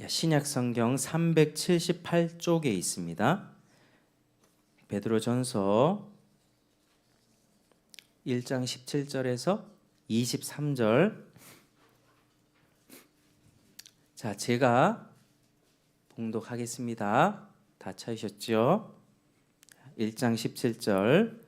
신약 성경 378쪽에 있습니다. 베드로전서 1장 17절에서 23절. 자, 제가 봉독하겠습니다. 다 찾으셨죠? 1장 17절.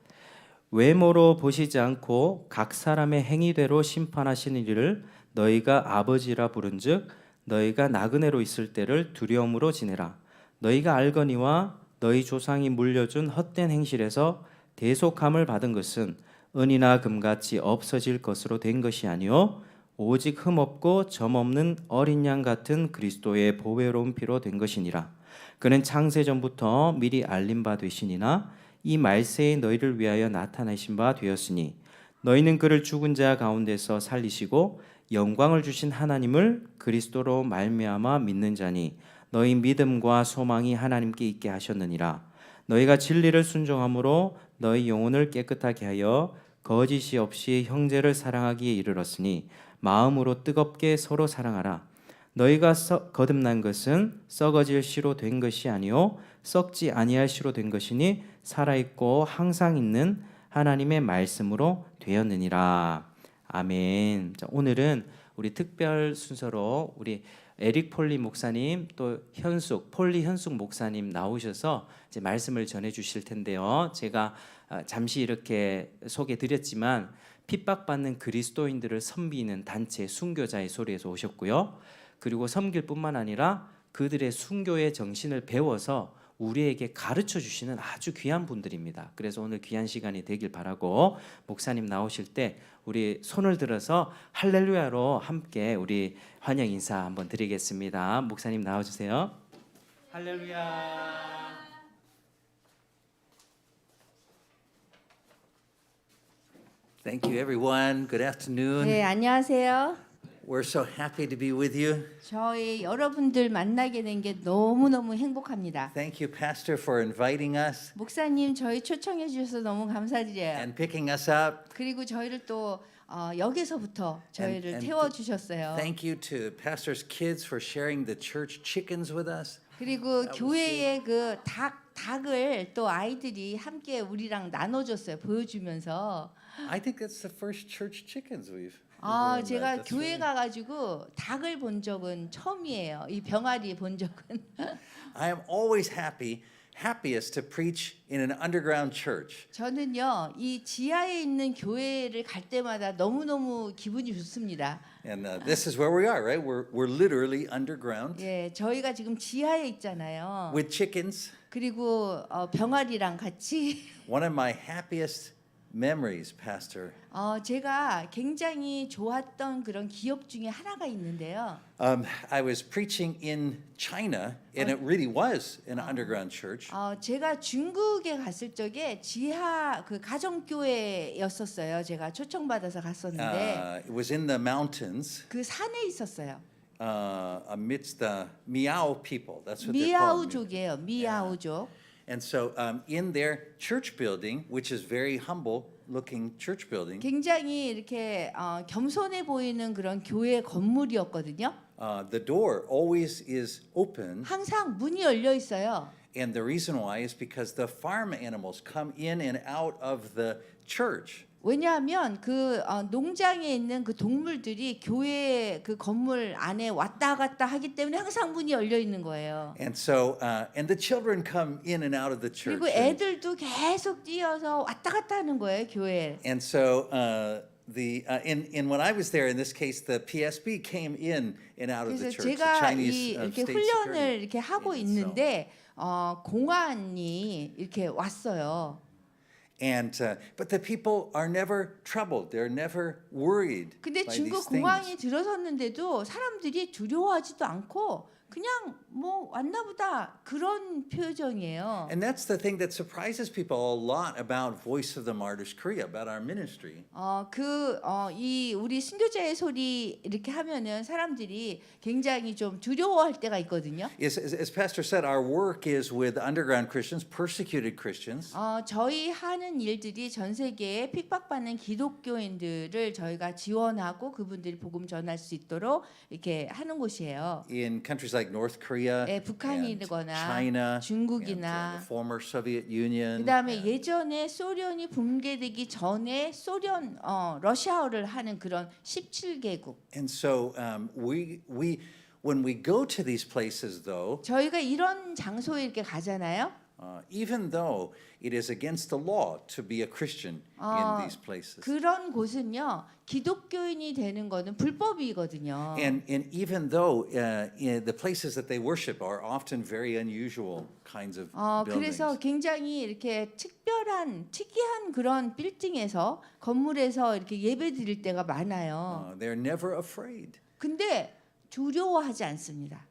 외모로 보시지 않고 각 사람의 행위대로 심판하시는 이를 너희가 아버지라 부른즉 너희가 나그네로 있을 때를 두려움으로 지내라. 너희가 알거니와 너희 조상이 물려준 헛된 행실에서 대속함을 받은 것은 은이나 금같이 없어질 것으로 된 것이 아니요 오직 흠없고 점없는 어린 양 같은 그리스도의 보배로운 피로 된 것이니라. 그는 창세 전부터 미리 알린 바 되시니나 이 말세에 너희를 위하여 나타내신 바 되었으니 너희는 그를 죽은 자 가운데서 살리시고 영광을 주신 하나님을 그리스도로 말미암아 믿는 자니 너희 믿음과 소망이 하나님께 있게 하셨느니라. 너희가 진리를 순종함으로 너희 영혼을 깨끗하게 하여 거짓이 없이 형제를 사랑하기에 이르렀으니 마음으로 뜨겁게 서로 사랑하라. 너희가 거듭난 것은 썩어질 씨로 된 것이 아니요 썩지 아니할 씨로 된 것이니 살아있고 항상 있는 하나님의 말씀으로 되었느니라. 아멘. 자, 오늘은 우리 특별 순서로 우리 에릭 폴리 목사님 또 폴리 현숙 목사님 나오셔서 이제 말씀을 전해 주실 텐데요. 제가 잠시 이렇게 소개 드렸지만 핍박받는 그리스도인들을 섬기는 단체 순교자의 소리에서 오셨고요. 그리고 섬길 뿐만 아니라 그들의 순교의 정신을 배워서 우리에게 가르쳐 주시는 아주 귀한 분들입니다. 그래서 오늘 귀한 시간이 되길 바라고 목사님 나오실 때 우리 손을 들어서 할렐루야로 함께 우리 환영 인사 한번 드리겠습니다. 목사님 나와주세요. 할렐루야. Thank you, everyone. Good afternoon. 네, 안녕하세요. We're so happy to be with you. 저희 여러분들 만나게 된 게 너무너무 행복합니다. Thank you, Pastor, for inviting us 목사님 저희 초청해 주셔서 너무 감사드려요. and picking us up. 그리고 저희를 또 역에서부터 저희를 and 태워 주셨어요. Thank you to Pastor's kids for sharing the church chickens with us. 그리고 교회의 그 닭을 또 아이들이 함께 우리랑 나눠줬어요. 보여주면서. I think that's the first church chickens we've. 제가 교회 가가지고 닭을 본 적은 처음이에요. 이 병아리 본 적은. I am always happiest to preach in an underground church. 저는요 이 지하에 있는 교회를 갈 때마다 너무너무 기분이 좋습니다. And this is where we are, right? We're literally underground 예, 저희가 지금 지하에 있잖아요. with chickens. 그리고 병아리랑 같이 One of my happiest memories, Pastor. 제가 굉장히 좋았던 그런 기억 중에 하나가 있는데요. I was preaching in China, and it really was an underground church. 제가 중국에 갔을 적에 지하 그 가정교회였었어요. 제가 초청받아서 갔었는데 It was in the mountains, 그 산에 있었어요. amidst the Miao people. That's what they're called. 미아우족이에요. 미아우족. And so, in their church building, which is very humble-looking church building, 굉장히 이렇게 겸손해 보이는 그런 교회 건물이었거든요. the door always is open. 항상 문이 열려 있어요. And the reason why is because the farm animals come in and out of the church. 왜냐하면 그 농장에 있는 그 동물들이 교회 그 건물 안에 왔다 갔다 하기 때문에 항상 문이 열려 있는 거예요. And so, and the children come in and out of the church. 그리고 애들도 계속 뛰어서 왔다 갔다 하는 거예요, 교회에. And so, in when I was there, in this case, the PSB came in and out of the 그래서 church. The 제가 Chinese 이렇게 state 훈련을 security. 이렇게 하고 And so- 있는데 공안이 이렇게 왔어요. And but the people are never troubled. They're never worried 근데 by 중국 these things. 공항이 들어섰는데도 사람들이 두려워하지도 않고 그냥 뭐 왔나 보다 그런 표정이에요. And that's the thing that surprises people a lot about Voice of the Martyrs Korea, about our ministry. 이 우리 순교자의 소리 이렇게 하면은 사람들이 굉장히 좀 두려워할 때가 있거든요. As Pastor said, our work is with underground Christians, persecuted Christians. 저희 하는 하는 일들이 전 세계에 픽박받는 기독교인들을 저희가 지원하고 그분들이 복음 전할 수 있도록 이렇게 하는 곳이에요. In countries like North Korea 예, 북한이 and 되거나 China and 중국이나 the former Soviet Union. 그다음에 예전에 소련이 붕괴되기 전에 소련 러시아어를 하는 그런 17개국. And so when we go to these places, though, 저희가 이런 장소에 이렇게 가잖아요. even though it is against the law to be a Christian in these places, 그런 곳은요 기독교인이 되는 거는 불법이거든요. and even though the places that they worship are often very unusual kinds of buildings. 그래서 굉장히 이렇게 특이한 그런 빌딩에서 건물에서 이렇게 예배 드릴 때가 많아요. They're never afraid. 근데 두려워하지 않습니다.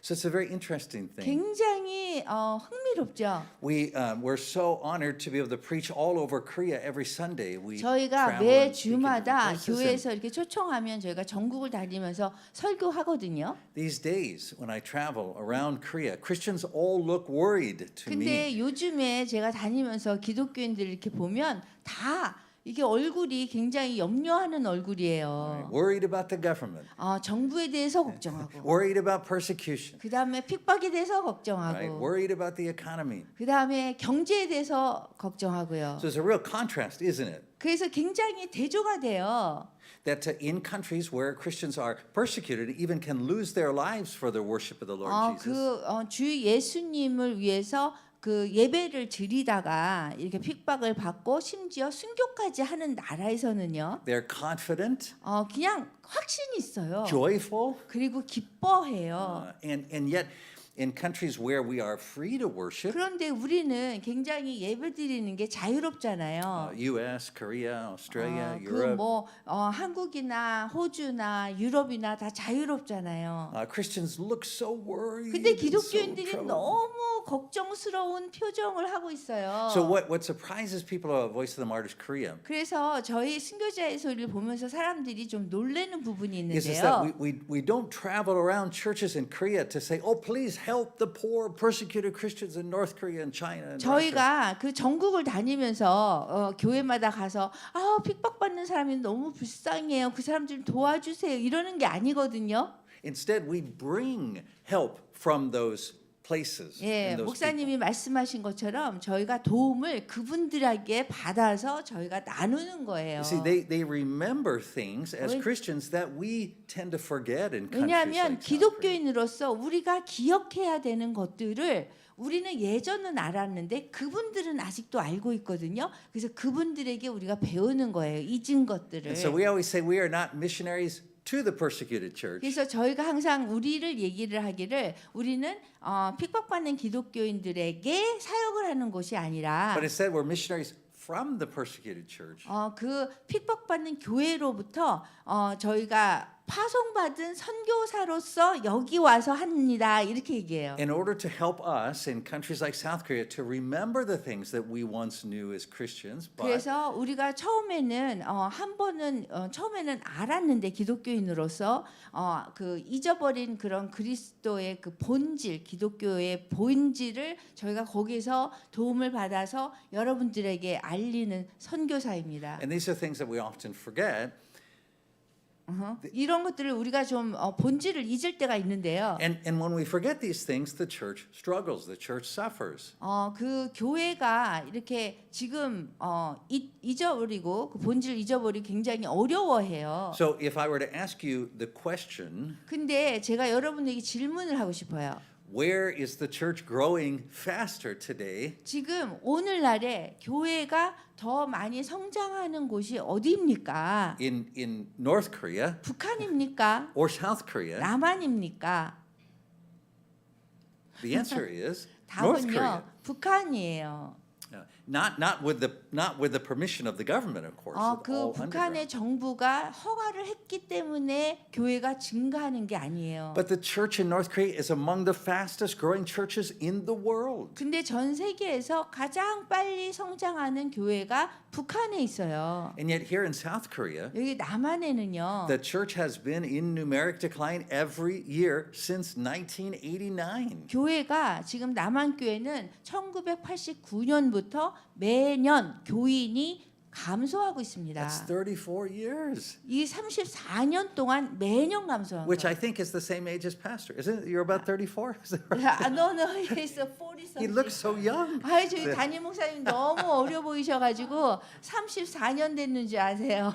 So it's a very interesting thing. 굉장히 흥미롭죠. We're so honored to be able to preach all over Korea every Sunday. We 저희가 travel 매 and speak in different 주마다 places, and 교회에서 이렇게 초청하면 저희가 전국을 다니면서 설교하거든요. these days, when I travel around Korea, Christians all look worried to me. 근데 요즘에 제가 다니면서 기독교인들 이렇게 보면 다 이게 얼굴이 굉장히 염려하는 얼굴이에요. Worried about the government, 정부에 대해서 걱정하고, worried about persecution, 그 다음에 픽박에 대해서 right? 걱정하고, Worried about the economy. 그 다음에 경제에 대해서 걱정하고요. So it's a real contrast, isn't it? 그래서 굉장히 대조가 돼요. That in countries where Christians are persecuted, even can lose their lives for their worship of the Lord Jesus. 주 예수님을 위해서 그 예배를 드리다가 이렇게 픽박을 받고 심지어 순교까지 하는 나라에서는요. They're confident, 그냥 확신이 있어요. joyful, 그리고 기뻐해요. and yet in countries where we are free to worship, 그런데 우리는 굉장히 예배 드리는 게 자유롭잖아요. U.S., Korea, Australia, Europe. 그뭐 한국이나 호주나 유럽이나 다 자유롭잖아요. Christians look so worried. 근데 and so 기독교인들이 troubled. 너무 걱정스러운 표정을 하고 있어요. So what surprises people about Voice of the Martyrs Korea 그래서 저희 순교자의 소리를 보면서 사람들이 좀 놀라는 부분이 is that 있는데요. we don't travel around churches in Korea to say, oh, please help the poor persecuted Christians in North Korea and China and Russia. 저희가 그 전국을 다니면서 교회마다 가서 핍박받는 사람이 너무 불쌍해요. 그 사람 좀 도와주세요. 이러는 게 아니거든요. Instead, we bring help from those places. 예, and those 목사님이 말씀하신 것처럼 저희가 도움을 그분들에게 받아서 저희가 나누는 거예요. You see, they remember things as 왜- Christians that we tend to forget in countries 왜냐하면 like South Korea. 기독교인으로서 우리가 기억해야 되는 것들을 우리는 예전은 알았는데 그분들은 아직도 알고 있거든요. 그래서 그분들에게 우리가 배우는 거예요. 잊은 것들을. And so we always say we are not missionaries to the persecuted church. 그래서 저희가 항상 우리를 얘기를 하기를 우리는 핍박받는 기독교인들에게 사역을 하는 곳이 아니라 But instead, we're missionaries from the persecuted church. 그 핍박받는 교회로부터 저희가 파송받은 선교사로서 여기 와서 합니다. 이렇게 얘기해요. In order to help us in countries like South Korea to remember the things that we once knew as Christians, but 그래서 우리가 처음에는 처음에는 알았는데 기독교인으로서 그 잊어버린 그런 그리스도의 그 본질, 기독교의 본질을 저희가 거기서 도움을 받아서 여러분들에게 알리는 선교사입니다. and these are things that we often forget. 이런 것들을 우리가 좀 본질을 잊을 때가 있는데요. And when we forget these things, the church struggles, the church suffers. 그 교회가 이렇게 지금 잊어버리고 그 본질을 잊어버리기 굉장히 어려워해요. So if I were to ask you the question, 근데 제가 여러분에게 질문을 하고 싶어요. where is the church growing faster today? 지금 오늘날에 교회가 더 많이 성장하는 곳이 어디입니까? In North Korea 북한입니까? or South Korea? 남한입니까? The answer is North Korea. 답은요. 북한이에요. Not with the permission of the government, of course. It's 그 all 북한의 underground. 정부가 허가를 했기 때문에 교회가 증가하는 게 아니에요. But the church in North Korea is among the fastest growing churches in the world. 근데 전 세계에서 가장 빨리 성장하는 교회가 북한에 있어요. And yet here in South Korea, 여기 남한에는요. the church has been in numeric decline every year since 1989. 교회가 지금 남한 교회는 1989년부터 인해서 매년 교인이 감소하고 있습니다. That's 34 years, 이 34년 동안 매년 감소한 which I 거예요. think is the same age as Pastor. Isn't it? You're about 34? Is that right? No, he's 40 He looks so young. 아이 저희 담임 목사님 너무 어려 보이셔가지고 34년 됐는 줄 아세요.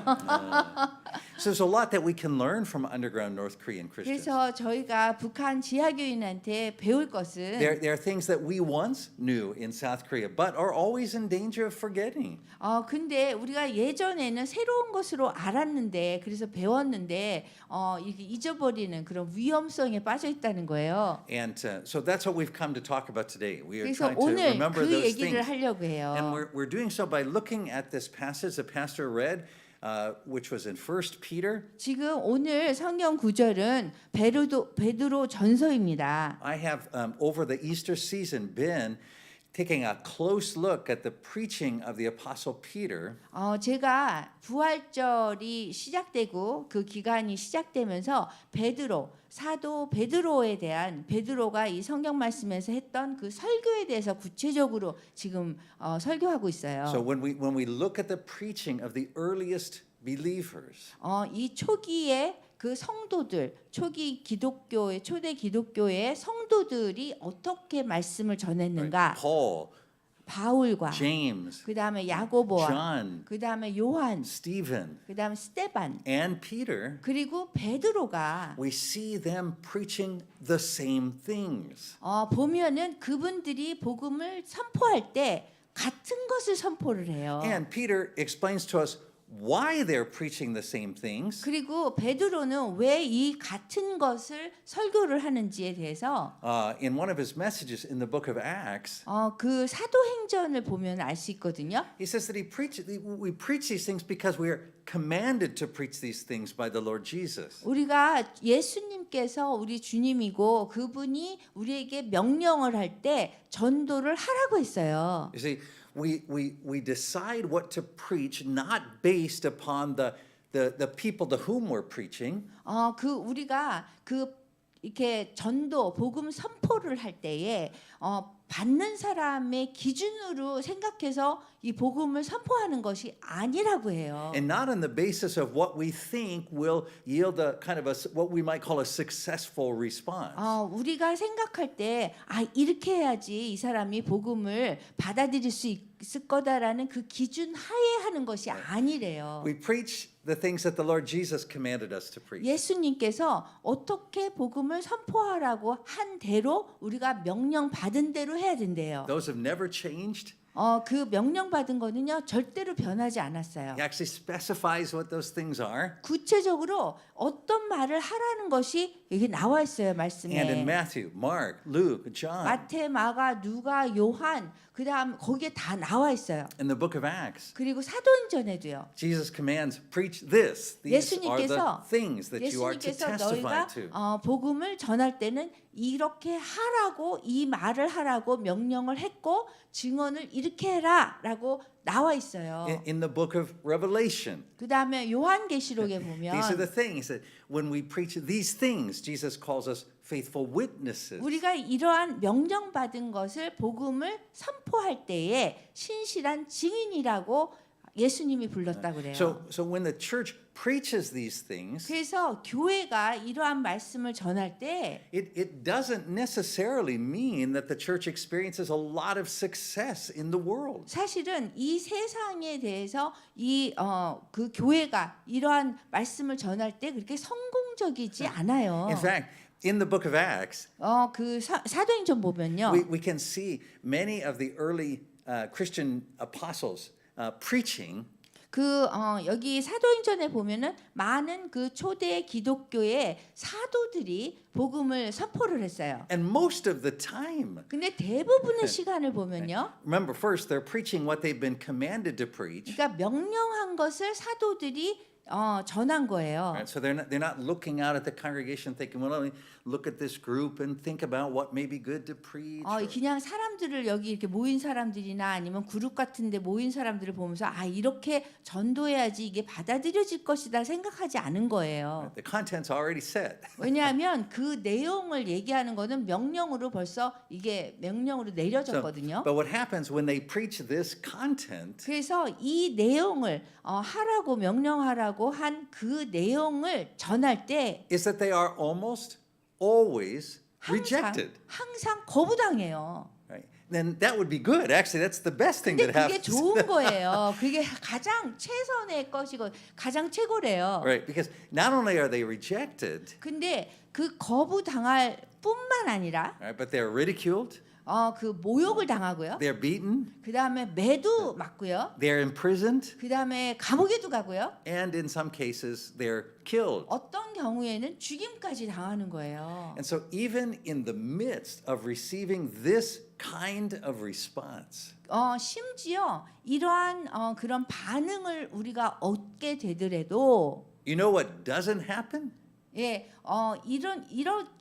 So there's a lot that we can learn from underground North Korean Christians. 그래서 저희가 북한 지하교인한테 배울 것은 There are things that we once knew in South Korea, but are always in danger of forgetting. 근데 우리가 예전에는 새로운 것으로 알았는데 그래서 배웠는데 이게 잊어버리는 그런 위험성에 빠져 있다는 거예요. And so that's what we've come to talk about today. We are 그래서 trying to 오늘 remember 그 those 얘기를 things. 하려고 And 해요. we're doing so by looking at this passage that Pastor read, which was in 1 Peter. 지금 오늘 성경 구절은 베드로 전서입니다. I have, over the Easter season, been taking a close look at the preaching of the Apostle Peter. 제가 부활절이 시작되고 그 기간이 시작되면서 사도 베드로에 대한 베드로가 이 성경 말씀에서 했던 그 설교에 대해서 구체적으로 지금 설교하고 있어요. So when we look at the preaching of the earliest believers, 이 초기에 그 성도들, 초대 기독교의 성도들이 어떻게 말씀을 전했는가? Paul, 바울과 James, 그다음에 야고보와 John, 그다음에 요한, Stephen, 그다음에 스데반, and Peter, 그리고 베드로가 we see them preaching the same things. 보면은 그분들이 복음을 선포할 때 같은 것을 선포를 해요. And Peter explains to us why they're preaching the same things. 그리고 베드로는 왜 이 같은 것을 설교를 하는지에 대해서 In one of his messages in the book of Acts, 그 사도행전을 보면 알 수 있거든요. he says that we preach these things because we are commanded to preach these things by the Lord Jesus. 우리가 예수님께서 우리 주님이고 그분이 우리에게 명령을 할 때 전도를 하라고 했어요. You see, we decide what to preach not based upon the people to whom we're preaching. 우리가 이렇게 전도 복음 선포를 할 때에 받는 사람의 기준으로 생각해서 이 복음을 선포하는 것이 아니라고 해요. And not on the basis of what we think will yield a kind of what we might call a successful response. 우리가 생각할 때 이렇게 해야지 이 사람이 복음을 받아들일 수 있을 거다라는 그 기준 하에 하는 것이 아니래요. We preach the things that the Lord Jesus commanded us to preach. 예수님께서 어떻게 복음을 선포하라고 한 대로 우리가 명령 받은 대로 해야 된대요. Those have never changed. 그 명령 받은 거는요 절대로 변하지 않았어요. He actually specifies what those things are. 구체적으로 어떤 말을 하라는 것이 여기 나와 있어요 말씀에. And in Matthew, Mark, Luke, John, 마태, 마가, 누가, 요한 그다음 거기에 다 나와 있어요. in the book of Acts, 그리고 사도행전에도요. Jesus commands, preach this. These are the 예수님께서 things that you are to 예수님께서 testify 너희가 to. 복음을 전할 때는 이렇게 하라고 이 말을 하라고 명령을 했고 증언을 이렇게 해라라고 나와 있어요. In the book of Revelation, 그다음에 요한계시록에 these are 보면 the things that when we preach these things, Jesus calls us faithful witnesses. 우리가 이러한 명령받은 것을 복음을 선포할 때에 신실한 증인이라고 예수님이 불렀다 그래요. So when the church preaches these things, 그래서 교회가 이러한 말씀을 전할 때 it doesn't necessarily mean that the church experiences a lot of success in the world. 사실은 이 세상에 대해서 그 교회가 이러한 말씀을 전할 때 그렇게 성공적이지 않아요. In fact, in the book of Acts, 그 사도행전 보면요. we can see many of the early Christian apostles preaching. 여기 사도행전에 보면은 많은 그 초대 기독교의 사도들이 복음을 선포를 했어요. And most of the time, 근데 대부분의 시간을 보면요. remember first they're preaching what they've been commanded to preach. 그러니까 명령한 것을 사도들이 전한 거예요. Right? So they're not looking out at the congregation thinking, well, let me look at this group and think about what may be good to preach. 그냥 사람들을 여기 이렇게 모인 사람들이나 아니면 그룹 같은데 모인 사람들을 보면서 이렇게 전도해야지 이게 받아들여질 것이다 생각하지 않은 거예요. The content's already set. 왜냐하면 그 내용을 얘기하는 거는 명령으로 벌써 이게 명령으로 내려졌거든요. But what happens when they preach this content 그래서 이 내용을 하라고 명령하라고 한 그 내용을 전할 때 is that they are almost always rejected. 항상 거부당해요. Right? Then that would be good. Actually, that's the best thing 근데 that 그게 happens. 좋은 거예요. 그게 가장 최선의 것이고 가장 최고래요. Right? Because not only are they rejected, 근데 그 거부당할 뿐만 아니라 right, but they're ridiculed, 그 모욕을 당하고요. they're beaten, 그 다음에 매도 맞고요. they're imprisoned, 그 다음에 감옥에도 가고요. and in some cases they're killed. 어떤 경우에는 죽임까지 당하는 거예요. And so even in the midst of receiving this kind of response, 심지어 이러한 그런 반응을 우리가 얻게 되더라도 you know what doesn't happen?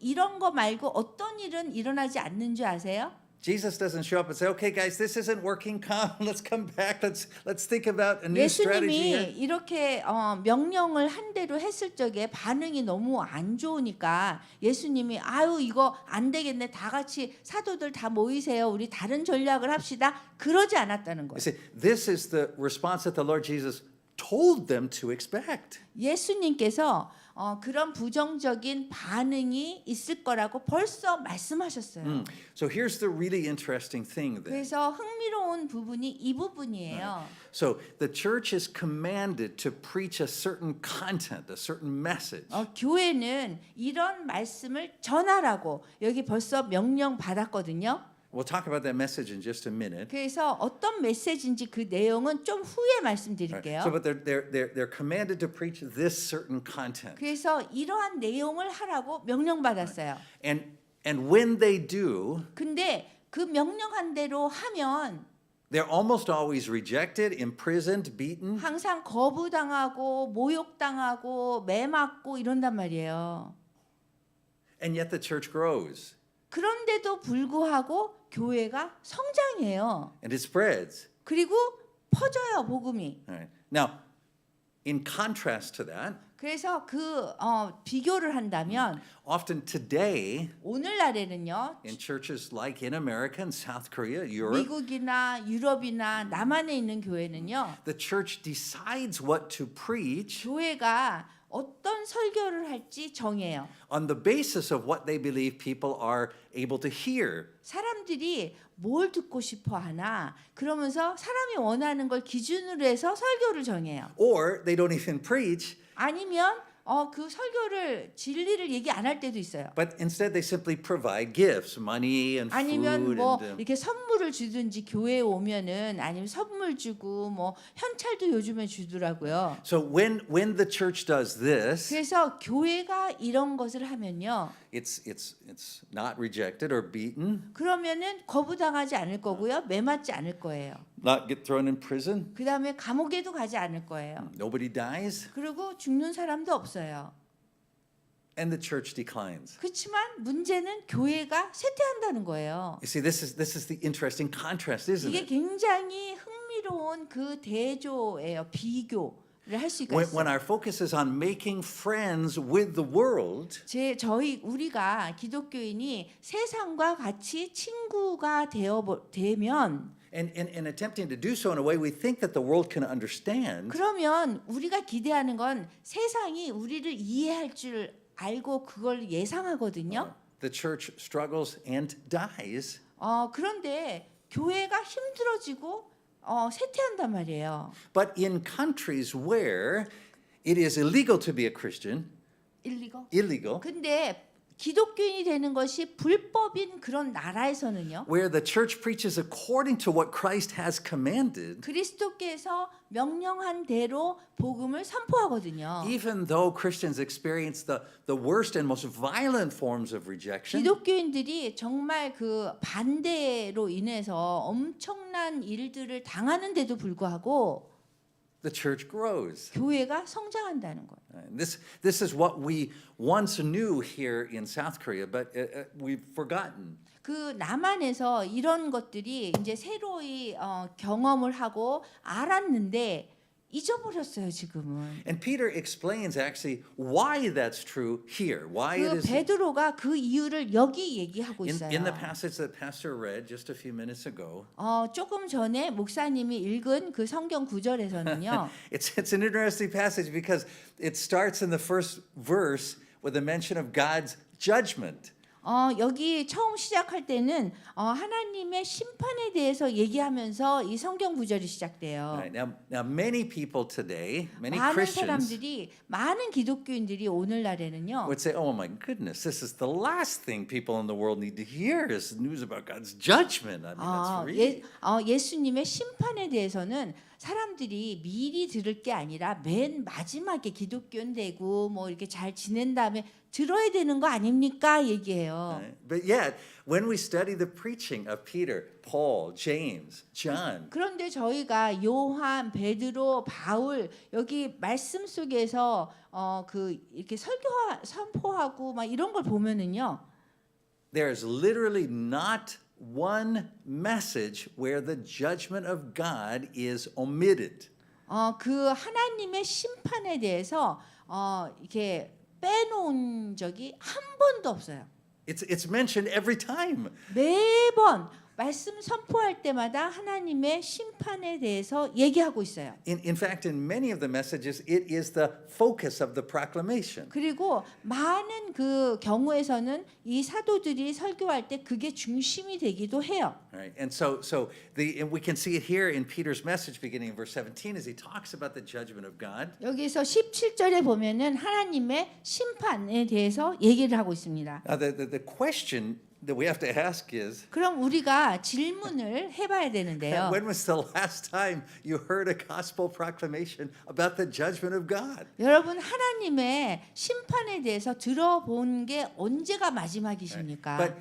이런 거 말고 어떤 일은 일어나지 않는 줄 아세요? Jesus doesn't show up and say, "Okay, guys, this isn't working. Come, let's come back. Let's think about a new strategy here." 예수님이 이렇게 명령을 한 대로 했을 적에 반응이 너무 안 좋으니까 예수님이 이거 안 되겠네. 다 같이 사도들 다 모이세요. 우리 다른 전략을 합시다. 그러지 않았다는 You 거예요. see, this is the response that the Lord Jesus told them to expect. 예수님께서 그런 부정적인 반응이 있을 거라고 벌써 말씀하셨어요. So here's the really interesting thing then. 그래서 흥미로운 부분이 이 부분이에요. So the church is commanded to preach a certain content, a certain message. 교회는 이런 말씀을 전하라고 여기 벌써 명령 받았거든요. We'll talk about that message in just a minute. 그래서 어떤 메시지인지 그 내용은 좀 후에 말씀드릴게요. So, but they're commanded to preach this certain content. 그래서 이러한 내용을 하라고 명령받았어요. And when they do, 근데 그 명령한 대로 하면 they're almost always rejected, imprisoned, beaten. 항상 거부당하고 모욕당하고 매맞고 이런단 말이에요. And yet the church grows 그런데도 불구하고 교회가 성장해요. and it spreads. 그리고 퍼져요, 복음이. All right. Now, in contrast to that, 그래서 비교를 한다면 often today 오늘날에는요. in churches like in America and South Korea, Europe, 미국이나 유럽이나 남한에 있는 교회는요. the church decides what to preach 교회가 어떤 설교를 할지 정해요. on the basis of what they believe people are able to hear. 사람들이 뭘 듣고 싶어 하나 그러면서 사람이 원하는 걸 기준으로 해서 설교를 정해요. Or they don't even preach, 아니면 그 설교를 진리를 얘기 안 할 때도 있어요. but instead they simply provide gifts, money and 아니면 food 뭐 and 이렇게 선물을 주든지 교회에 오면은 아니면 선물 주고 뭐 현찰도 요즘에 주더라고요. so when the church does this, 그래서 교회가 이런 것을 하면요. it's not rejected or beaten, 그러면은 거부당하지 않을 거고요. 매맞지 않을 거예요. not get thrown in prison, 그다음에 감옥에도 가지 않을 거예요. nobody dies, 그리고 죽는 사람도 없어요. and the church declines. 그렇지만 문제는 교회가 쇠퇴한다는 거예요. You see, this is the interesting contrast, isn't 이게 it? 굉장히 흥미로운 그 대조예요. 비교를 할 수가 When 있어요. our focus is on making friends with the world, 우리가 기독교인이 세상과 같이 친구가 되면 and attempting to do so in a way we think that the world can understand, 그러면 우리가 기대하는 건 세상이 우리를 이해할 줄 알고 그걸 예상하거든요. the church struggles and dies. 그런데 교회가 힘들어지고 쇠퇴한단 말이에요. But in countries where it is illegal to be a Christian, illegal, 근데 기독교인이 되는 것이 불법인 그런 나라에서는요. where the church preaches according to what Christ has commanded, 그리스도께서 명령한 대로 복음을 선포하거든요. even though Christians experience the worst and most violent forms of rejection, 기독교인들이 정말 그 반대로 인해서 엄청난 일들을 당하는데도 불구하고 the church grows. 교회가 성장한다는 거예요. And this is what we once knew here in South Korea, but we've forgotten. 그 남한에서 이런 것들이 이제 새로이 경험을 하고 알았는데 잊어버렸어요 지금은. And Peter explains actually why that's true here. Why it 그 is 베드로가 그 이유를 여기 얘기하고 in 있어요. the passage that Pastor read just a few minutes ago. 조금 전에 목사님이 읽은 그 성경 구절에서는요. It's an interesting passage because it starts in the first verse with a mention of God's judgment. 여기 처음 시작할 때는 하나님의 심판에 대해서 얘기하면서 이 성경 구절이 시작돼요. Right, now many people today, many 많은 Christians 사람들이 많은 기독교인들이 오늘날에는요. would say, "Oh my goodness, this is the last thing people in the world need to hear is news about God's judgment." I mean, that's really 예수님의 심판에 대해서는 사람들이 미리 들을 게 아니라 맨 마지막에 기독교인 되고 뭐 이렇게 잘 지낸 다음에 들어야 되는 거 아닙니까? 얘기해요. Right? But yet, when we study the preaching of Peter, Paul, James, John, 그런데 저희가 요한, 베드로, 바울 여기 말씀 속에서 그 이렇게 선포하고 막 이런 걸 보면은요. there's literally not one message where the judgment of God is omitted. 그 하나님의 심판에 대해서 이렇게 빼놓은 적이 한 번도 없어요. It's mentioned every time. 매번 말씀 선포할 때마다 하나님의 심판에 대해서 얘기하고 있어요. In fact, in many of the messages, it is the focus of the proclamation. 그리고 많은 그 경우에서는 이 사도들이 설교할 때 그게 중심이 되기도 해요. Right? And and we can see it here in Peter's message beginning in verse 17 as he talks about the judgment of God. 여기서 17절에 보면은 하나님의 심판에 대해서 얘기를 하고 있습니다. Now the question that we have to ask is, 그럼 우리가 질문을 해봐야 되는데요. when was the last time you heard a gospel proclamation about the judgment of God? 여러분 하나님의 심판에 대해서 들어본 게 언제가 마지막이십니까? But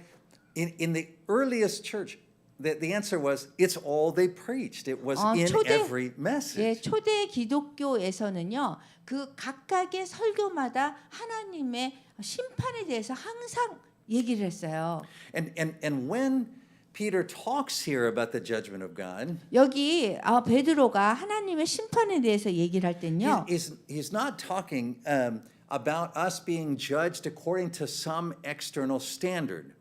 in the earliest church, the answer was it's all they preached. It was in every message. 초대 기독교에서는요. 그 각각의 설교마다 하나님의 심판에 대해서 항상 얘기를 했어요. And when Peter talks here about the judgment of God, 여기 베드로가 하나님의 심판에 대해서 얘기를 할 땐요. he's not talking about us being judged according to some external standard.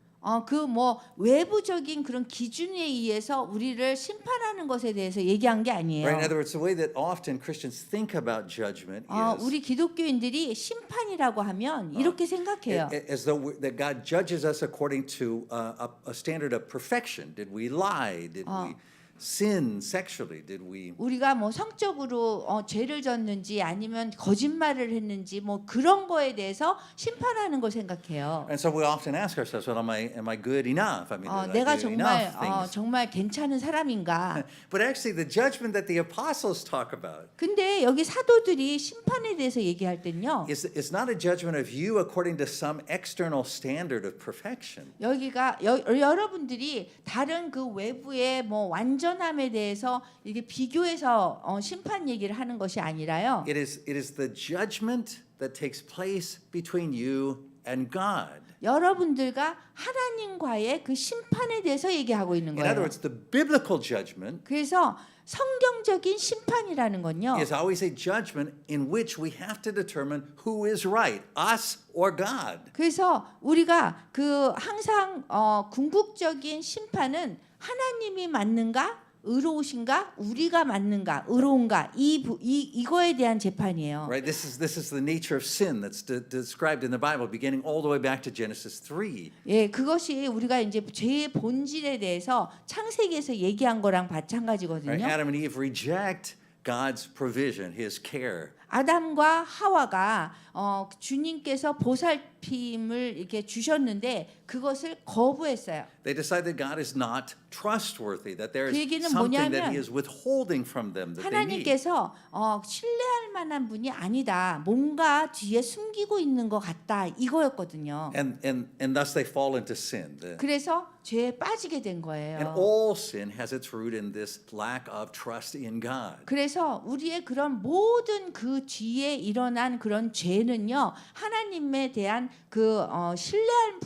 그 뭐 외부적인 그런 기준에 의해서 우리를 심판하는 것에 대해서 얘기한 게 아니에요. Right? In other words, the way that often Christians think about judgment 우리 is 기독교인들이 심판이라고 하면 이렇게 생각해요. as though that God judges us according to a standard of perfection. Did we lie? Did we sin sexually? Did we? 우리가 뭐 성적으로 죄를 졌는지 아니면 거짓말을 했는지 뭐 그런 거에 대해서 심판하는 걸 생각해요. And so we often ask ourselves, well, am I good enough? I mean, did 내가 I do enough things? 정말 괜찮은 사람인가? But actually, the judgment that the apostles talk about 근데 여기 사도들이 심판에 대해서 얘기할 땐요. is not a judgment of you according to some external standard of perfection. 여기가 여러분들이 다른 그 외부의 뭐 완전함에 대해서 이게 비교해서 심판 얘기를 하는 것이 아니라요. It is the judgment that takes place between you and God. 여러분들과 하나님과의 그 심판에 대해서 얘기하고 있는 In other 거예요. words, the biblical judgment 그래서 성경적인 심판이라는 건요. is always a judgment in which we have to determine who is right, us or God. 그래서 우리가 그 항상 궁극적인 심판은 하나님이 맞는가? 의로우신가? 우리가 맞는가? 의로운가? 이거에 대한 재판이에요. Right? This is the nature of sin that's described in the Bible, beginning all the way back to Genesis 3. 예, 그것이 우리가 이제 죄의 본질에 대해서 창세기에서 얘기한 거랑 Right? 마찬가지거든요. Adam and Eve reject God's provision, His care. 아담과 하와가 주님께서 보살핌을 이렇게 주셨는데 그것을 거부했어요. They decide that God is not trustworthy, that there 그 is 얘기는 something that 뭐냐면 He is withholding from them that they need. 하나님께서 신뢰할 만한 분이 아니다. 뭔가 뒤에 숨기고 있는 것 같다. 이거였거든요. And thus they fall into sin. 그래서 죄에 빠지게 된 And 거예요. all sin has its root in this lack of trust in God. 그래서 우리의 그런 모든 그 뒤에 일어난 그런 죄는요 하나님에 대한 그 신뢰할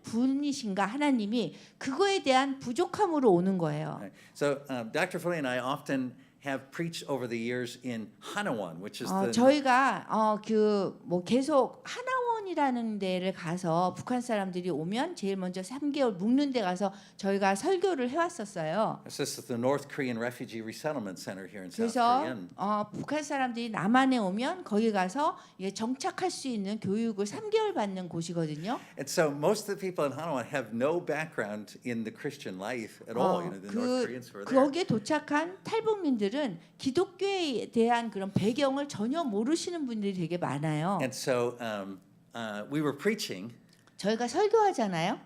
분이신가 하나님이 그거에 대한 부족함으로 오는 거예요. Right. So Dr. Foley and I often have preached over the years in Hanawan, which is the 저희가 그 뭐 계속 하나원이라는 데를 가서 북한 사람들이 오면 제일 먼저 3개월 묵는 데 가서 저희가 설교를 해왔었어요. this is the North Korean Refugee Resettlement Center here in South 그래서 Korea. 북한 사람들이 남한에 오면 거기 가서 정착할 수 있는 교육을 3개월 받는 곳이거든요. And so most of the people in Hanawan have no background in the Christian life at all. You know, the North Koreans who are there. 거기에 도착한 탈북민들은 기독교에 대한 그런 배경을 전혀 모르시는 분들이 되게 많아요. And so we were preaching, 저희가 설교하잖아요.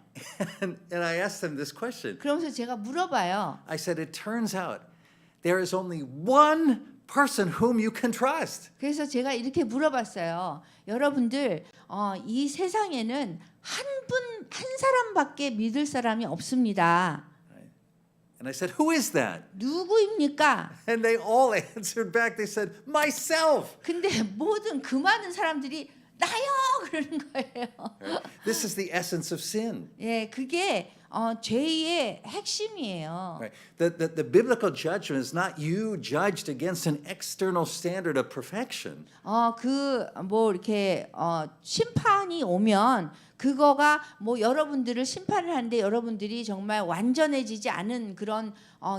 and I asked them this question. 그러면서 제가 물어봐요. I said, it turns out there is only one person whom you can trust. 그래서 제가 이렇게 물어봤어요. 여러분들 이 세상에는 한 사람밖에 믿을 사람이 없습니다. And I said, who is that? 누구입니까? And they all answered back. They said, myself. 근데 모든 그 많은 사람들이 나요 그러는 거예요. This is the essence of sin. 예, 그게 죄의 핵심이에요. Right? The biblical judgment is not you judged against an external standard of perfection. 그 뭐 이렇게 심판이 오면 그거가 뭐 여러분들을 심판을 하는데 여러분들이 정말 완전해지지 않은 그런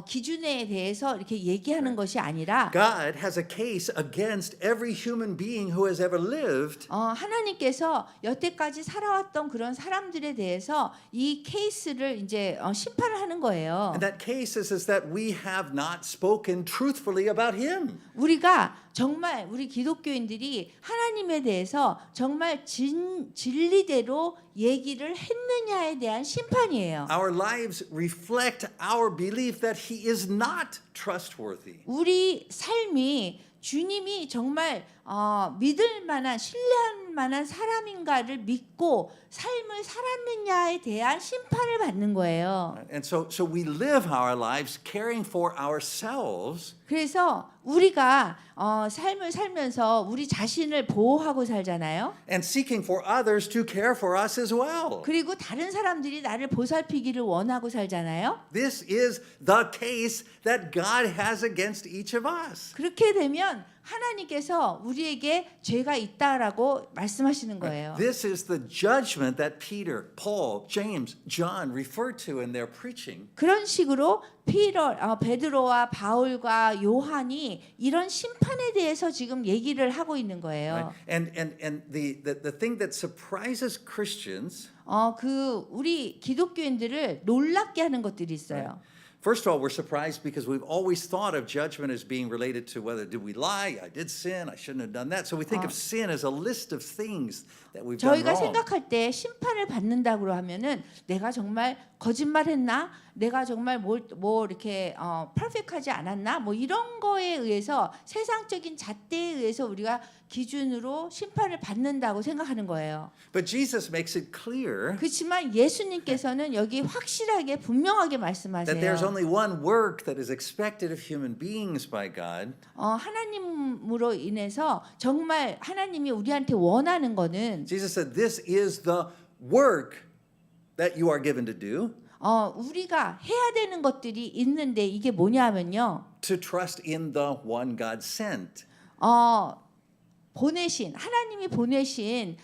기준에 대해서 이렇게 얘기하는 것이 아니라 God has a case against every human being who has ever lived. 하나님께서 여태까지 살아왔던 그런 사람들에 대해서 이 케이스를 이제 심판을 하는 거예요. And that case is that we have not spoken truthfully about Him. 우리가 정말 우리 기독교인들이 하나님에 대해서 정말 진리대로 얘기를 했느냐에 대한 심판이에요. Our lives reflect our belief that He is not trustworthy. 우리 삶이 주님이 정말 믿을 만한 신뢰할 만한 사람인가를 믿고 삶을 살았느냐에 대한 심판을 받는 거예요. And so we live our lives caring for ourselves. 그래서 우리가 삶을 살면서 우리 자신을 보호하고 살잖아요. And seeking for others to care for us as well. 그리고 다른 사람들이 나를 보살피기를 원하고 살잖아요. This is the case that God has against each of us. 그렇게 되면 하나님께서 우리에게 죄가 있다라고 말씀하시는 거예요. This is the judgment that Peter, Paul, James, John referred to in their preaching. 그런 식으로 베드로와 바울과 요한이 이런 심판에 대해서 지금 얘기를 하고 있는 거예요. And the thing that surprises Christians, 그 우리 기독교인들을 놀랍게 하는 것들이 있어요. first of all, we're surprised because we've always thought of judgment as being related to whether did we lie, I did sin, I shouldn't have done that. So we think of sin as a list of things that we've done 저희가 wrong. 생각할 때 심판을 받는다고 하면은 내가 정말 거짓말했나, 내가 정말 뭐 이렇게 퍼펙트하지 않았나, 뭐 이런 거에 의해서 세상적인 잣대에 의해서 우리가 기준으로 심판을 받는다고 생각하는 거예요. But Jesus makes it clear 그렇지만 예수님께서는 여기 확실하게 분명하게 that there's 말씀하세요. only one work that is expected of human beings by God. 하나님으로 인해서 정말 하나님이 우리한테 원하는 거는 Jesus said, this is the work that you are given to do, 우리가 해야 되는 것들이 있는데 이게 뭐냐면요. to trust in the one God sent. 하나님이 보내신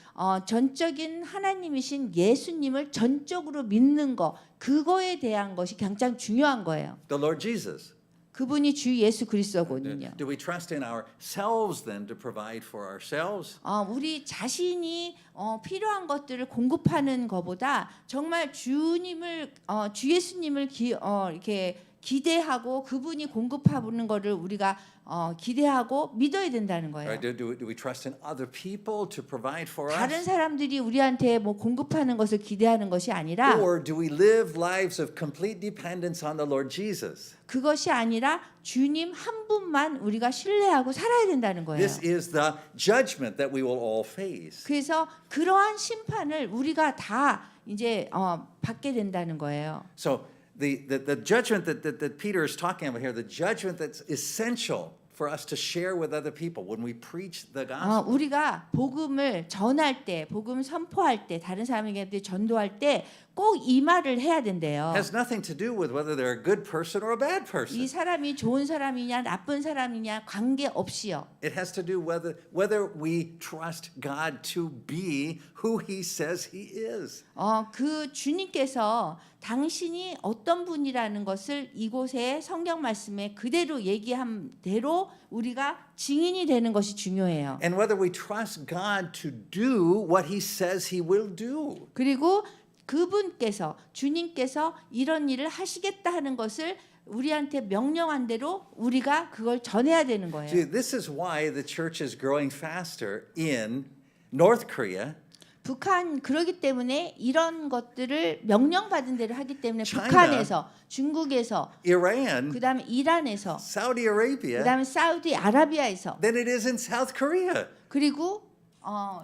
전적인 하나님이신 예수님을 전적으로 믿는 거, 그거에 대한 것이 가장 중요한 거예요. The Lord Jesus. 그분이 주 예수 그리스도군요. Do we trust in ourselves then to provide for ourselves? 우리 자신이 필요한 것들을 공급하는 것보다 정말 주 예수님을 이렇게 기대하고 그분이 공급하는 거를 우리가 기대하고 믿어야 된다는 거예요. Right? Do we trust in other people to provide for 다른 us? 사람들이 우리한테 뭐 공급하는 것을 기대하는 것이 아니라 Or do we live lives of complete dependence on the Lord Jesus? 그것이 아니라 주님 한 분만 우리가 신뢰하고 살아야 된다는 거예요. This is the judgment that we will all face. 그래서 그러한 심판을 우리가 다 이제 받게 된다는 거예요. So the judgment that Peter is talking about here, the judgment that's essential for us to share with other people when we preach the gospel. 우리가 복음을 전할 때, 복음 선포할 때, 다른 사람에게 전도할 때 꼭 이 말을 해야 된대요. Has nothing to do with whether they're a good person or a bad 이 person. 사람이 좋은 사람이냐 나쁜 사람이냐 관계없이요. It has to do whether we trust God to be who He says He is. 그 주님께서 당신이 어떤 분이라는 것을 이곳에 성경 말씀에 그대로 얘기한 대로 우리가 증인이 되는 것이 중요해요. And whether we trust God to do what He says He will do. 그리고 그분께서 주님께서 이런 일을 하시겠다 하는 것을 우리한테 명령한 대로 우리가 그걸 전해야 되는 거예요. See, this is why the church is growing faster in North Korea, 북한 그러기 때문에 이런 것들을 명령받은 대로 하기 때문에 China, 북한에서 중국에서 Iran, 그다음에 이란에서 Saudi Arabia, 그다음에 사우디아라비아에서 than it is in South Korea. 그리고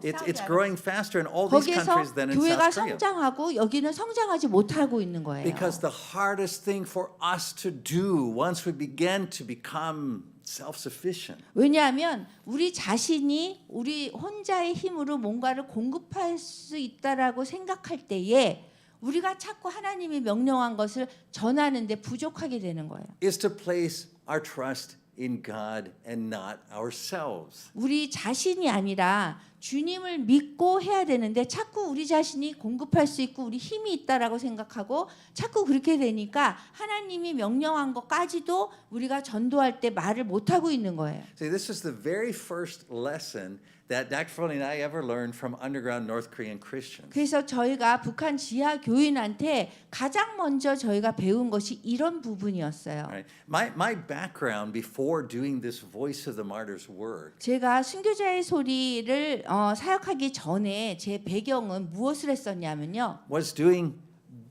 It's growing faster in all these 거기에서 countries than in 교회가 South Korea. 성장하고 여기는 성장하지 못하고 있는 거예요. Because the hardest thing for us to do once we begin to become self-sufficient 왜냐하면 우리 자신이 우리 혼자의 힘으로 뭔가를 공급할 수 있다라고 생각할 때에 우리가 자꾸 하나님이 명령한 것을 전하는데 부족하게 되는 거예요. is to place our trust in God and not ourselves. 우리 자신이 아니라 주님을 믿고 해야 되는데 자꾸 우리 자신이 공급할 수 있고 우리 힘이 있다라고 생각하고 자꾸 그렇게 되니까 하나님이 명령한 것까지도 우리가 전도할 때 말을 못 하고 있는 거예요. See, this is the very first lesson that Dr. Foley and I ever learned from underground North Korean Christians. 그래서 저희가 북한 지하 교인한테 가장 먼저 저희가 배운 것이 이런 부분이었어요. Right? My background before doing this Voice of the Martyrs work 제가 순교자의 소리를 사역하기 전에 제 배경은 무엇을 했었냐면요. was doing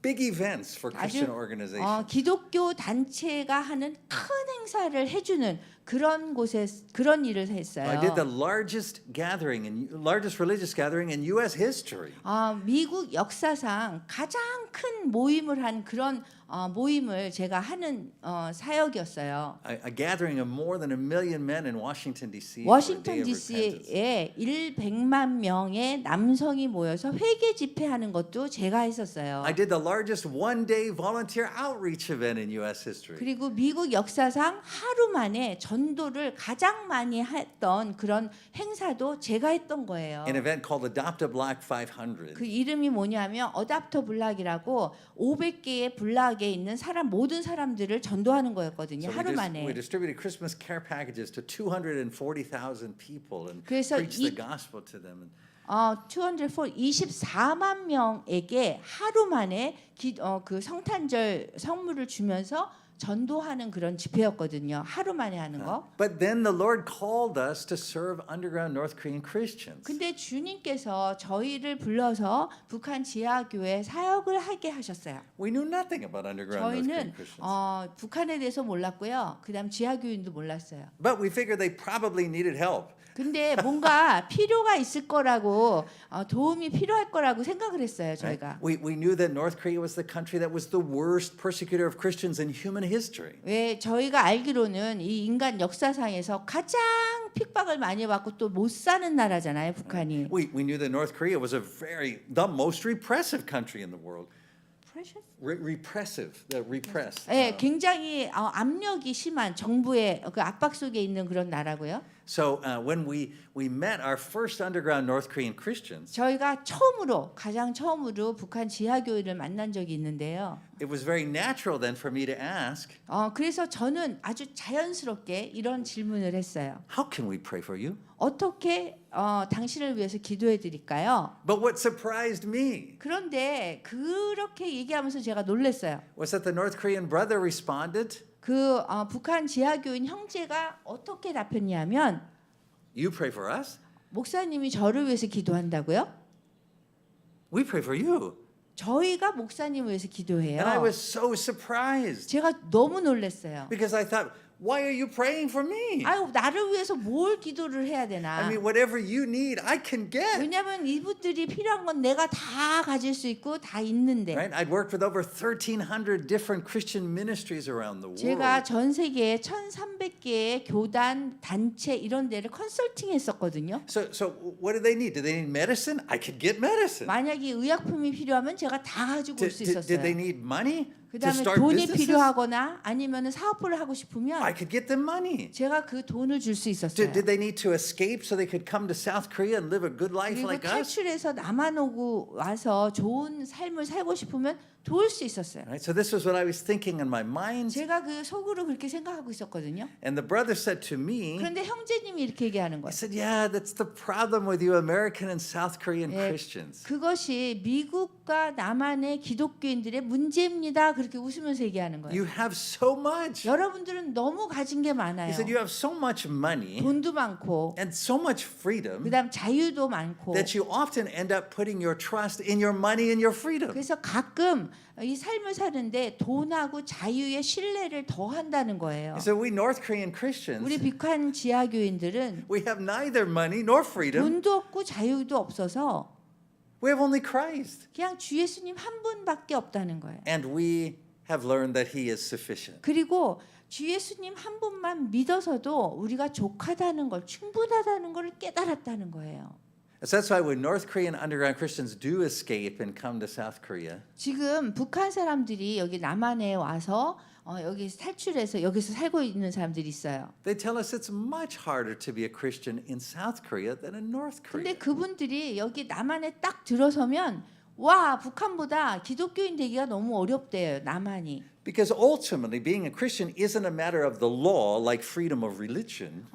big events for 아주 Christian organizations. 기독교 단체가 하는 큰 행사를 해주는 그런 곳에 그런 일을 했어요. I did the largest religious gathering in U.S. history. 미국 역사상 가장 큰 모임을 한 그런 모임을 제가 하는 사역이었어요. A gathering of more than 1 million men in Washington D.C. for a day 워싱턴 of repentance. DC에 100만 명의 남성이 모여서 회개 집회하는 것도 제가 했었어요. I did the largest one-day volunteer outreach event in U.S. history. 그리고 미국 역사상 하루 만에 전도를 가장 많이 했던 그런 행사도 제가 했던 거예요. An event called Adopt a Black 500. 그 이름이 뭐냐면 어답터 블락이라고 500개의 블락에 있는 모든 사람들을 전도하는 거였거든요. 하루 we 만에. distributed Christmas care packages to 240,000 people and 그래서 preached the gospel to them. 24만 명에게 하루 만에 그 성탄절 선물을 주면서 전도하는 그런 집회였거든요. 하루 만에 하는 거. But then the Lord called us to serve underground North Korean Christians. 근데 주님께서 저희를 불러서 북한 지하교회 사역을 하게 하셨어요. We knew nothing about underground North Korean 저희는 Christians. 북한에 대해서 몰랐고요. 그다음 지하교인도 몰랐어요. But we figured they probably needed help. 근데 뭔가 필요가 있을 거라고 도움이 필요할 거라고 생각을 했어요. 저희가. We knew that North Korea was the country that was the worst persecutor of Christians in human history. 왜 저희가 알기로는 이 인간 역사상에서 가장 핍박을 많이 받고 또 못 사는 나라잖아요, 북한이. We knew that North Korea was the most repressive country in the world. repressive, repressed. 네, 굉장히 압력이 심한 정부의 그 압박 속에 있는 그런 나라고요. So when we met our first underground North Korean Christians, 저희가 가장 처음으로 북한 지하교회를 만난 적이 있는데요. it was very natural then for me to ask, 그래서 저는 아주 자연스럽게 이런 질문을 했어요. how can we pray for you? 어떻게 당신을 위해서 기도해 드릴까요? But what surprised me 그런데 그렇게 얘기하면서 제가 놀랐어요. was that the North Korean brother responded, 북한 지하교인 형제가 어떻게 답했냐면 "You pray for us, 목사님이 저를 위해서 기도한다고요? we pray for you." 저희가 목사님을 위해서 And I 기도해요. was so surprised 제가 너무 놀랐어요. because I thought, why are you praying for me? 아유, 나를 위해서 뭘 기도를 해야 되나? I mean, whatever you need, I can get. 왜냐하면 이분들이 필요한 건 내가 다 가질 수 있고 다 있는데. Right? I'd worked with over 1,300 different Christian ministries around the 제가 world. 전 세계에 1,300개의 교단, 단체 이런 데를 컨설팅했었거든요. So what do they need? Do they need medicine? I could get medicine. 만약에 의약품이 필요하면 제가 다 가지고 올 수 Did they 있었어요. need money to 그다음에 start 돈이 businesses? 필요하거나 아니면 사업을 하고 I 싶으면 could get them money. 제가 그 돈을 줄 수 있었어요. Did they need to escape so they could come to South Korea and live a good life 그리고 like us? 탈출해서 남한 오고 와서 좋은 삶을 살고 싶으면 도울 수 있었어요. Right? So this was what I was thinking in my mind. 제가 그 속으로 그렇게 생각하고 있었거든요. And the brother said to me, 그런데 형제님이 이렇게 얘기하는 he 거예요. said, yeah, that's the problem with you American and South Korean 예, Christians. 그것이 미국과 남한의 기독교인들의 문제입니다. 그렇게 웃으면서 얘기하는 거예요. You have so much. 여러분들은 너무 가진 게 많아요. He said, you have so much money 돈도 많고, and so much freedom 그다음 자유도 많고. that you often end up putting your trust in your money and your freedom. 그래서 가끔 이 삶을 사는데 돈하고 자유의 신뢰를 더 한다는 거예요. So we North Korean 우리 Christians, 북한 지하교인들은 we have neither money nor freedom. 돈도 없고 자유도 없어서 We have only Christ. 그냥 주 예수님 한 분밖에 없다는 거예요. And we have learned that he is sufficient. 그리고 주 예수님 한 분만 믿어서도 우리가 족하다는 걸, 충분하다는 걸 깨달았다는 거예요. So that's why when North Korean underground Christians do escape and come to South Korea, 지금 북한 사람들이 여기 남한에 와서 여기 탈출해서 여기서 살고 있는 사람들이 있어요. they tell us it's much harder to be a Christian in South Korea than in North 근데 Korea. 그분들이 여기 남한에 딱 들어서면 와, 북한보다 기독교인 되기가 너무 어렵대요. 남한이. Because ultimately, being a Christian isn't a matter of the law like freedom of religion.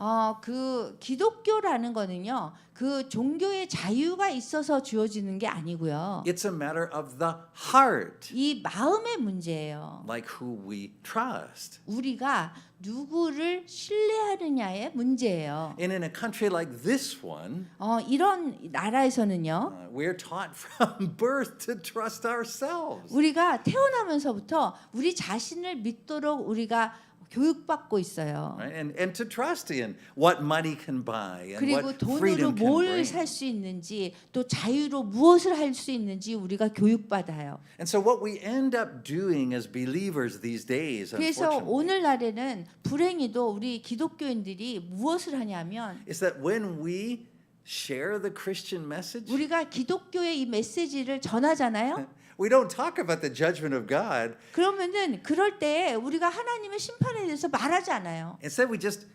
그 기독교라는 거는요. 그 종교의 자유가 있어서 주어지는 게 아니고요. It's a matter of the heart, 이 마음의 문제예요. like who we trust. 우리가 누구를 신뢰하느냐의 문제예요. And in a country like this one, 이런 나라에서는요. we're taught from birth to trust ourselves. 우리가 태어나면서부터 우리 자신을 믿도록 우리가 교육받고 있어요. Right? And to trust in what money can buy and 그리고 what 돈으로 freedom can 뭘 bring. 살 수 있는지 또 자유로 무엇을 할 수 있는지 우리가 교육받아요. And so what we end up doing as believers these days, 그래서 unfortunately, 오늘날에는 불행히도 우리 기독교인들이 무엇을 하냐면 is that when we share the Christian message, 우리가 기독교의 이 메시지를 전하잖아요. we don't talk about the judgment of God. 그러면은 그럴 때 우리가 하나님의 심판에 대해서 말하지 않아요. Instead, we just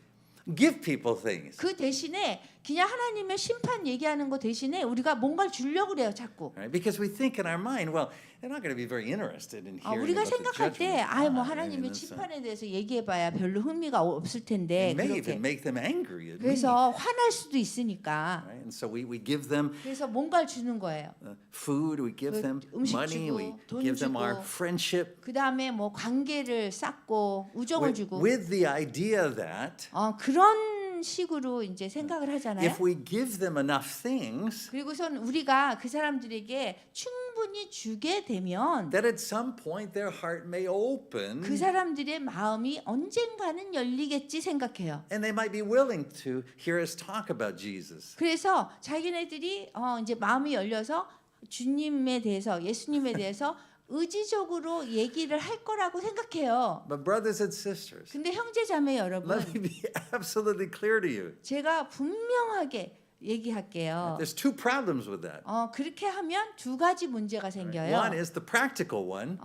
give people things. 그 대신에 그냥 하나님의 심판 얘기하는 거 대신에 우리가 뭔가를 주려고 그래요, 자꾸. Right? Because we think in our mind, well, they're not going to be very interested in hearing 우리가 about the 생각할 judgment 때, of 아이 뭐 God. 하나님의 And it's, 심판에 대해서 얘기해봐야 별로 흥미가 없을 텐데 it may 그렇게. even make them angry at me. 그래서 화날 수도 있으니까. Right? And so we give them 그래서 뭔가를 주는 거예요. food, we give 그 them 음식 money, 주고, we 돈 give them 주고. our friendship 그 다음에 뭐 관계를 쌓고 우정을 주고. with the idea that 그런 식으로 이제 생각을 하잖아요. if we give them enough things, 그리고선 우리가 그 사람들에게 충분히 주게 되면 that at some point their heart may open 그 사람들의 마음이 언젠가는 열리겠지 생각해요. and they might be willing to hear us talk about Jesus. 그래서 자기네들이 이제 마음이 열려서 주님에 대해서 예수님에 대해서 의지적으로 얘기를 할 거라고 생각해요. But brothers and sisters, 근데 형제자매 여러분, let me be absolutely clear to you. 제가 분명하게 얘기할게요. There's two problems with that. 그렇게 하면 두 가지 문제가 생겨요. One is the practical one.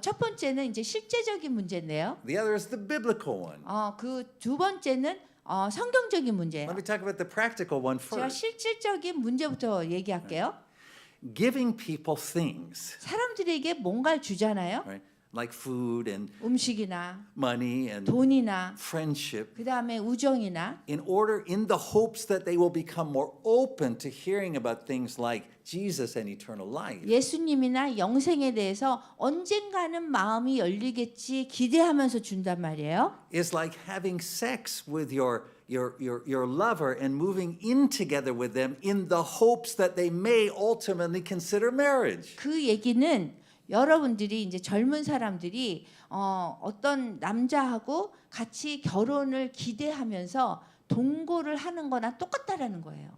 첫 번째는 이제 실제적인 문제인데요. The other is the biblical one. 그 두 번째는 성경적인 문제예요. Let me talk about the practical one 제가 first. 실질적인 문제부터 얘기할게요. Giving people things, 사람들에게 뭔가를 주잖아요. right? like food and 음식이나 money and 돈이나 friendship, 그다음에 우정이나 in the hopes that they will become more open to hearing about things like Jesus and eternal life. 예수님이나 영생에 대해서 언젠가는 마음이 열리겠지 기대하면서 준단 말이에요. Is like having sex with your lover and moving in together with them in the hopes that they may ultimately consider marriage. 그 얘기는 여러분들이 이제 젊은 사람들이 어떤 남자하고 같이 결혼을 기대하면서 동거를 하는 거나 똑같다라는 거예요.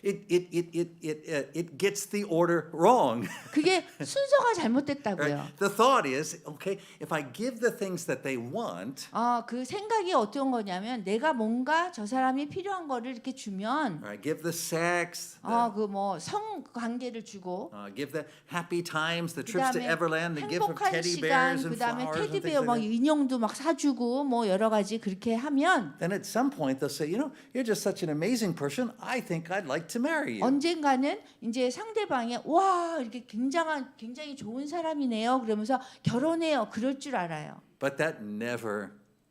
It gets the order wrong. 그게 순서가 잘못됐다고요. Right? The thought is, okay, if I give the things that they want, 그 생각이 어떤 거냐면 내가 뭔가 저 사람이 필요한 거를 이렇게 주면 right, give the sex, 그 뭐 성 관계를 주고 give the happy times, the trips to 그다음에 Everland, the gift of 행복한 teddy 시간 bears and 그다음에 flowers and things 테디베어 막 like that. 인형도 막 사주고 뭐 여러 가지 그렇게 하면 Then at some point they'll say, you know, you're just such an amazing person. I think I'd like to marry you. 언젠가는 이제 상대방이 와 이렇게 굉장히 좋은 사람이네요. 그러면서 결혼해요. 그럴 줄 알아요. But that never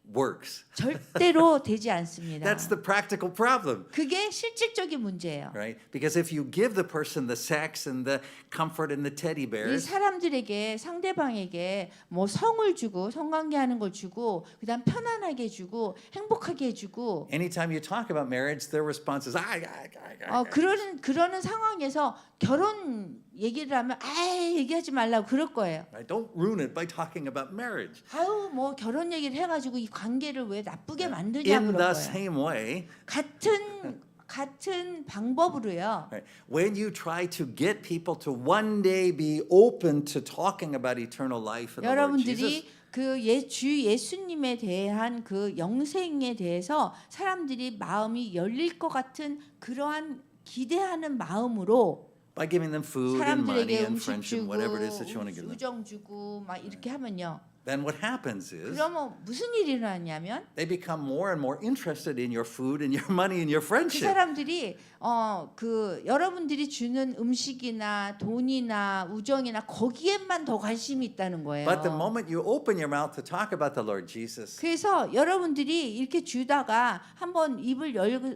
works. 절대로 되지 않습니다. That's the practical problem. 그게 실질적인 문제예요. Right? Because if you give the person the sex and the comfort and the teddy 이 bears, 사람들에게 상대방에게 뭐 성을 주고 성관계하는 걸 주고 그다음 편안하게 해주고 행복하게 해주고 anytime you talk about marriage, their response is, 그러는 상황에서 결혼 얘기를 하면 얘기하지 말라고 그럴 거예요. Right? Don't ruin it by talking about marriage. 아유 뭐 결혼 얘기를 해가지고 이 관계를 왜 나쁘게 만드냐 In 그럴 the 거예요. same way, 같은 방법으로요. right, when you try to get people to one day be open to talking about eternal life and the Lord Jesus, 여러분들이 주 예수님에 대한 그 영생에 대해서 사람들이 마음이 열릴 것 같은 그러한 기대하는 마음으로 by giving them food and money 사람들에게 and 음식 friendship, 주고 whatever it is that you want to give them, 우정 주고 막 이렇게 하면요. then what happens is 그러면 무슨 일이 일어나냐면 they become more and more interested in your food and your money and your 그 friendship. 사람들이 여러분들이 주는 음식이나 돈이나 우정이나 거기에만 더 관심이 있다는 거예요. But the moment you open your mouth to talk about the Lord Jesus, 그래서 여러분들이 이렇게 주다가 한번 입을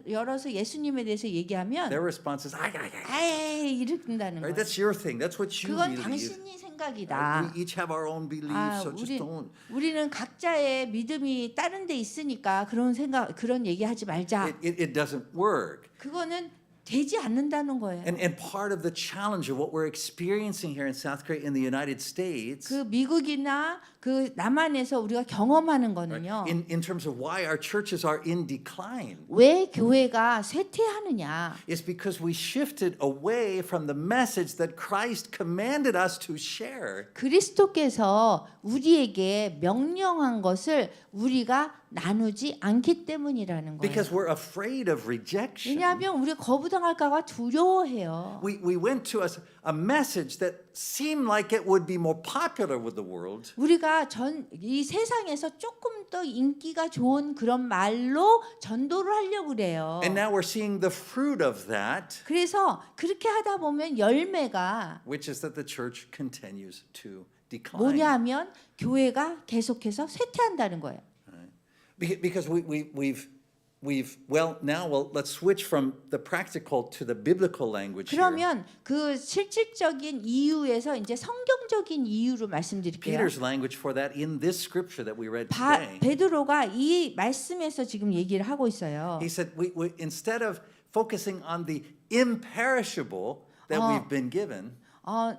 열어서 예수님에 대해서 얘기하면 their response is, 이런다는 right? 거예요. That's your thing. That's what you 그건 believe. 당신이 생각이다. Right? We each have our own beliefs, so just don't. 우리는 각자의 믿음이 다른 데 있으니까 그런 얘기하지 말자. It doesn't work. 그거는 되지 않는다는 거예요. And part of the challenge of what we're experiencing here in South Korea, in the United States, 그 미국이나 그 남한에서 우리가 경험하는 거는요. in terms of why our churches are in decline, 왜 교회가 쇠퇴하느냐? is because we shifted away from the message that Christ commanded us to share. 그리스도께서 우리에게 명령한 것을 우리가 나누지 않기 때문이라는 거예요. Because we're afraid of rejection. 왜냐하면 우리가 거부당할까봐 두려워해요. We went to a message that seemed like it would be more popular with the world. 우리가 이 세상에서 조금 더 인기가 좋은 그런 말로 전도를 하려고 그래요. And now we're seeing the fruit of that, 그래서 그렇게 하다 보면 열매가 which is that the church continues to decline. 뭐냐 하면 교회가 계속해서 쇠퇴한다는 거예요. Because let's switch from the practical to the biblical language here. 그러면 그 실질적인 이유에서 이제 성경적인 이유로 말씀드릴게요. Peter's language for that in this scripture that we read today. 베드로가 이 말씀에서 지금 얘기를 하고 있어요. He said, we instead of focusing on the imperishable that we've been given,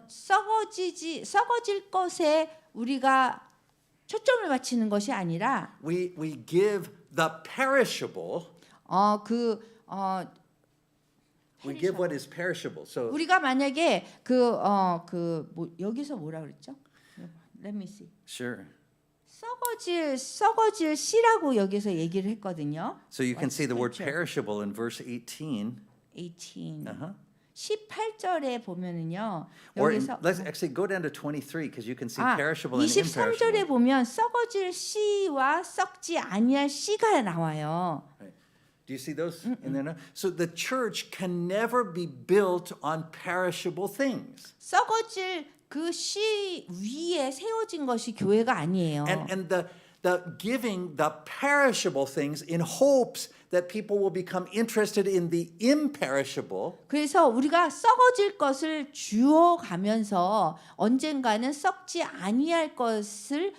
썩어질 것에 우리가 초점을 맞추는 것이 아니라 we give the perishable. We give what is perishable. So 우리가 만약에 여기서 뭐라 그랬죠? Let me see. sure. 썩어질 씨라고 여기서 얘기를 했거든요. So you can see the word scripture? perishable in verse 18. 18. Uh-huh. 18절에 보면은요. Or 여기서 let's actually go down to 23 because you can see perishable and 23절에 imperishable. 보면 썩어질 씨와 썩지 아니할 씨가 나와요. Right. Do you see those in there now? So the church can never be built on perishable things. 썩어질 그 씨 위에 세워진 것이 교회가 아니에요. And the giving the perishable things in hopes that people will become interested in the imperishable. 그래서 우리가 썩어질 것을 주어 가면서 언젠가는 썩지 아니할 것을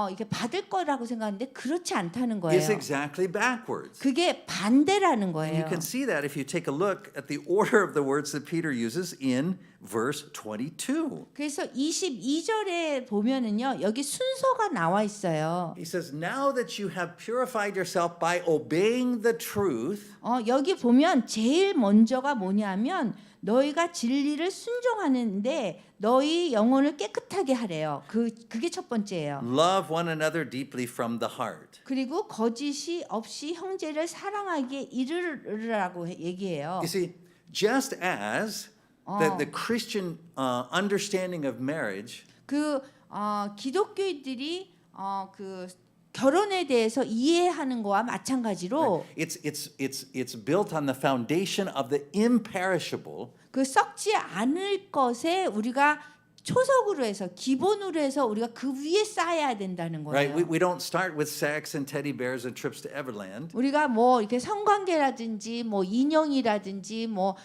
이렇게 받을 거라고 생각하는데 그렇지 않다는 거예요. Is exactly backwards. 그게 반대라는 And 거예요. you can see that if you take a look at the order of the words that Peter uses in verse 22. 그래서 22절에 보면은요. 여기 순서가 나와 있어요. He says, "Now that you have purified yourself by obeying the truth." 여기 보면 제일 먼저가 뭐냐면 너희가 진리를 순종하는데 너희 영혼을 깨끗하게 하래요. 그게 첫 번째예요. Love one another deeply from the heart. 그리고 거짓이 없이 형제를 사랑하기에 이르라고 얘기해요. You see, just as the Christian understanding of marriage 기독교인들이 그 결혼에 대해서 이해하는 거와 마찬가지로 it's built on the foundation of the imperishable. 그 썩지 않을 것에 우리가 초석으로 해서 기본으로 해서 우리가 그 위에 쌓아야 된다는 거예요. Right? We don't start with sex and teddy bears and trips to Everland. 우리가 뭐 이렇게 성관계라든지 뭐 인형이라든지 뭐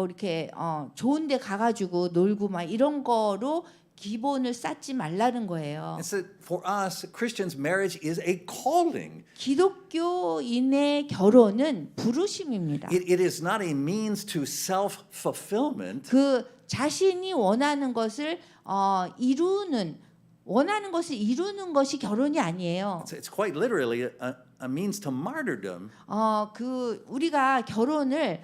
이렇게 좋은 데 가가지고 놀고 막 이런 거로 기본을 쌓지 말라는 거예요. And so for us Christians, marriage is a calling. 기독교인의 결혼은 부르심입니다. It is not a means to self-fulfillment. 그 자신이 원하는 것을 원하는 것을 이루는 것이 결혼이 아니에요. It's quite literally a means to martyrdom. 그 우리가 결혼을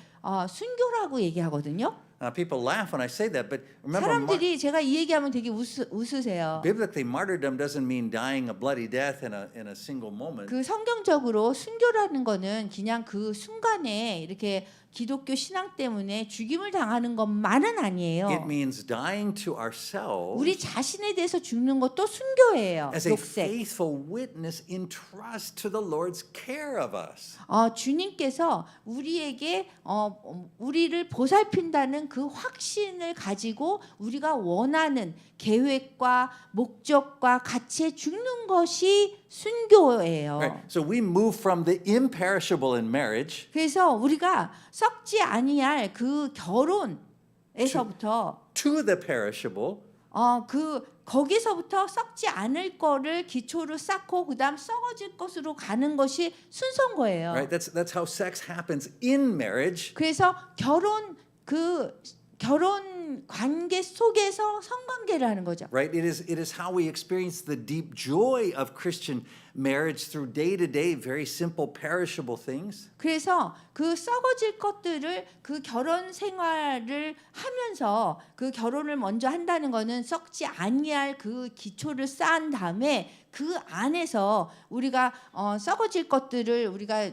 순교라고 얘기하거든요. People laugh when I say that, but remember, 사람들이 제가 이 얘기하면 되게 웃으세요. biblically, martyrdom doesn't mean dying a bloody death in a single moment. 그 성경적으로 순교라는 거는 그냥 그 순간에 이렇게 기독교 신앙 때문에 죽임을 당하는 것만은 아니에요. It means dying to ourselves 우리 자신에 대해서 죽는 것도 순교예요. as a 욕색. faithful witness in trust to the Lord's care of us. 주님께서 우리에게 우리를 보살핀다는 그 확신을 가지고 우리가 원하는 계획과 목적과 가치에 죽는 것이 순교예요. Right? So we move from the imperishable in marriage 그래서 우리가 썩지 아니할 그 결혼에서부터 to the perishable. 거기서부터 썩지 않을 거를 기초로 쌓고 그다음 썩어질 것으로 가는 것이 순서인 거예요. Right? That's how sex happens in marriage. 그래서 결혼 관계 속에서 성관계를 하는 거죠. Right? It is how we experience the deep joy of Christian marriage through day-to-day very simple perishable things. 그래서 그 썩어질 것들을 그 결혼 생활을 하면서 그 결혼을 먼저 한다는 거는 썩지 아니할 그 기초를 쌓은 다음에 그 안에서 우리가 썩어질 것들을 우리가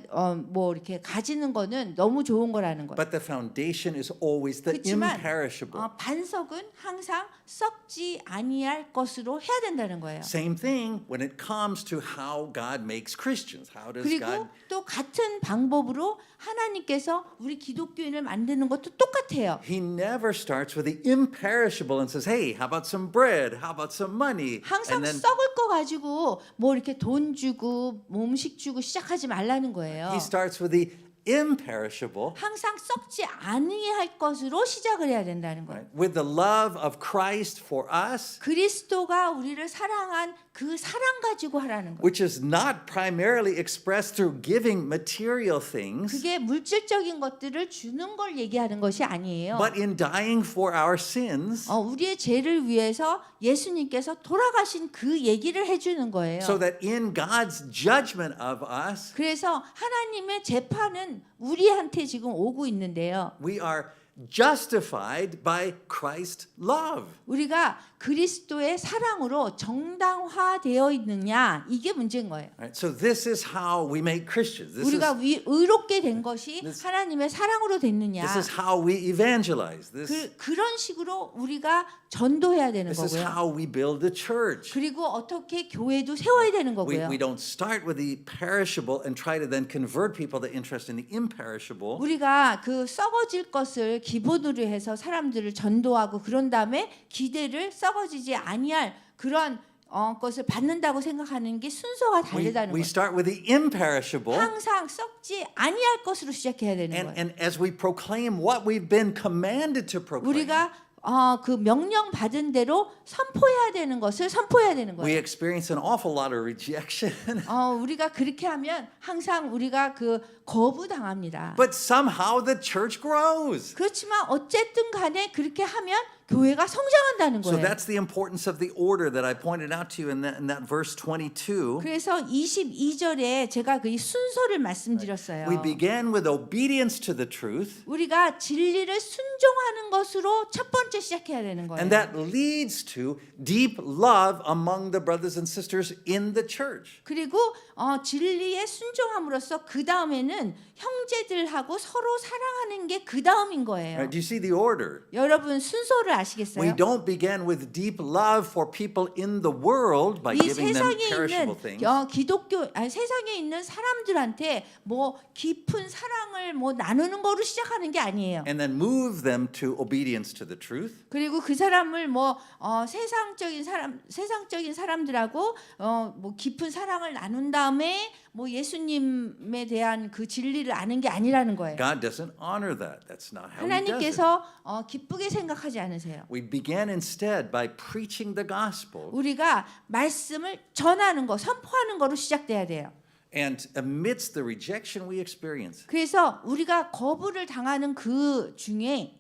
뭐 이렇게 가지는 거는 너무 좋은 거라는 거예요. But the foundation is always the 그렇지만 imperishable. 반석은 항상 썩지 아니할 것으로 해야 된다는 거예요. Same thing when it comes to how God makes Christians. How does 그리고 God 또 같은 방법으로 하나님께서 우리 기독교인을 만드는 것도 똑같아요. He never starts with the imperishable and says, "Hey, how about some bread? How about some money?" 항상 And then 썩을 거 가지고 뭐 이렇게 돈 주고 뭐 음식 주고 시작하지 말라는 거예요. he starts with the imperishable, 항상 썩지 아니할 것으로 시작을 해야 된다는 거예요. right? With the love of Christ for us, 그리스도가 우리를 사랑한 그 사랑 가지고 하라는 거예요. which is not primarily expressed through giving material things, 그게 물질적인 것들을 주는 걸 얘기하는 것이 아니에요. but in dying for our sins, 우리의 죄를 위해서 예수님께서 돌아가신 그 얘기를 해주는 거예요. so that in God's judgment of us, 그래서 하나님의 재판은 우리한테 지금 오고 있는데요. we are justified by Christ's love. 우리가 그리스도의 사랑으로 정당화되어 있느냐 이게 문제인 거예요. Right? So this is how we make Christians. 우리가 의롭게 된 것이 하나님의 사랑으로 됐느냐. This is how we evangelize. 그런 식으로 우리가 전도해야 되는 This is 거고요. how we build the church. 그리고 어떻게 교회도 세워야 되는 거고요. We don't start with the perishable and try to then convert people to interest in the imperishable. 우리가 그 썩어질 것을 기본으로 해서 사람들을 전도하고 그런 다음에 기대를 썩어질 썩어지지 아니할 그런 것을 받는다고 생각하는 게 순서가 다르다는 We 거예요. start with the imperishable, 항상 썩지 아니할 것으로 시작해야 되는 거예요. and as we proclaim what we've been commanded to proclaim, 우리가 그 명령 받은 대로 선포해야 되는 것을 선포해야 되는 we 거예요. experience an awful lot of rejection. 우리가 그렇게 하면 항상 우리가 그 거부당합니다. But somehow the church grows. 그렇지만 어쨌든 간에 그렇게 하면 교회가 성장한다는 So 거예요. that's the importance of the order that I pointed out to you in that verse 22. 그래서 22절에 제가 그 이 순서를 말씀드렸어요. We began with obedience to the truth, 우리가 진리를 순종하는 것으로 첫 번째 시작해야 되는 거예요. and that leads to deep love among the brothers and sisters in the church. 그리고 진리에 순종함으로써 그 다음에는 형제들하고 서로 사랑하는 게 그 다음인 거예요. Right? Do you see the order? 여러분 순서를 We 아시겠어요? don't begin with deep love for people in the world by 이 giving them 세상에 perishable 있는 things. 세상에 있는 사람들한테 뭐 깊은 사랑을 뭐 나누는 거로 시작하는 게 아니에요. And then move them to obedience to the truth. 그리고 그 사람을 뭐 세상적인 사람들하고 뭐 깊은 사랑을 나눈 다음에 뭐 예수님에 대한 그 진리를 아는 게 아니라는 거예요. God doesn't honor that. That's not how He does it. 하나님께서 기쁘게 생각하지 않으세요. We began instead by preaching the gospel. 우리가 말씀을 전하는 거, 선포하는 거로 시작돼야 돼요. And amidst the rejection we experience, 그래서 우리가 거부를 당하는 그 중에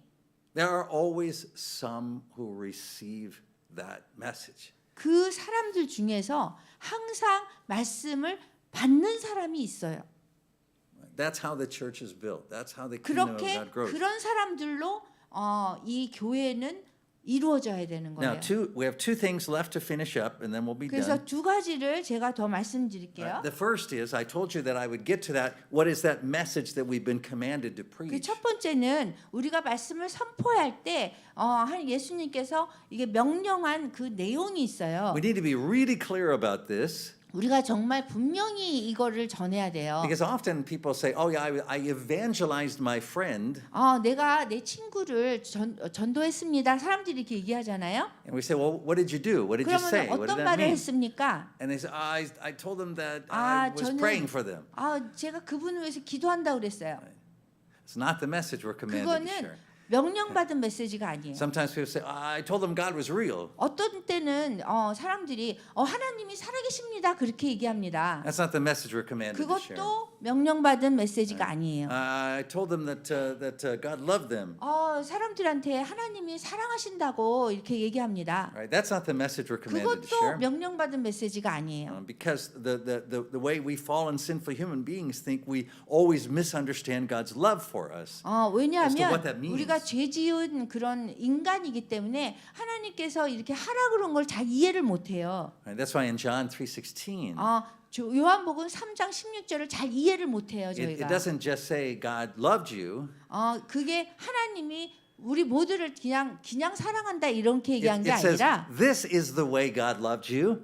there are always some who receive that message. 그 사람들 중에서 항상 말씀을 받는 사람이 있어요. That's how the church is built. That's how the kingdom of 그렇게 God grows. 그런 사람들로 이 교회는 이루어져야 되는 Now, 거예요. we have two things left to finish up, and then we'll be 그래서 done. 두 가지를 제가 더 말씀드릴게요. The first is, I told you that I would get to that. What is that message that we've been commanded to 그 preach? 첫 번째는 우리가 말씀을 선포할 때 예수님께서 이게 명령한 그 내용이 있어요. We need to be really clear about this. 우리가 정말 분명히 이거를 전해야 돼요. Because often people say, "Oh yeah, I evangelized my friend," 내가 내 친구를 전도했습니다. 사람들이 이렇게 얘기하잖아요. and we say, "Well, what did you do? What did you say? 그러면 What did 어떤 that 말을 mean?" 했습니까? And they say, "I told them that I was praying for them." 제가 그분을 위해서 기도한다고 그랬어요. It's not the message we're commanded to 그거는 share. 명령받은 메시지가 아니에요. Sometimes people say, "I told them God was real." 어떤 때는 사람들이 하나님이 살아계십니다 그렇게 얘기합니다. That's not the message we're commanded to share. 그것도 명령받은 메시지가 아니에요. I told them that God loved them. 사람들한테 하나님이 사랑하신다고 이렇게 얘기합니다. Right? That's not the message we're commanded to 그것도 share. 명령받은 메시지가 아니에요. Because the way we fallen sinful human beings think we always misunderstand God's love for us. As to 왜냐하면 what that means. 우리가 죄 지은 그런 인간이기 때문에 하나님께서 이렇게 하라 그런 걸 잘 이해를 못해요. Right? That's why in John 3:16, 요한복음 3장 16절을 잘 이해를 못해요 it 저희가. doesn't just say God loved you. 그게 하나님이 우리 모두를 그냥 사랑한다 이렇게 얘기한 게 It says, 아니라 "This is the way God loved you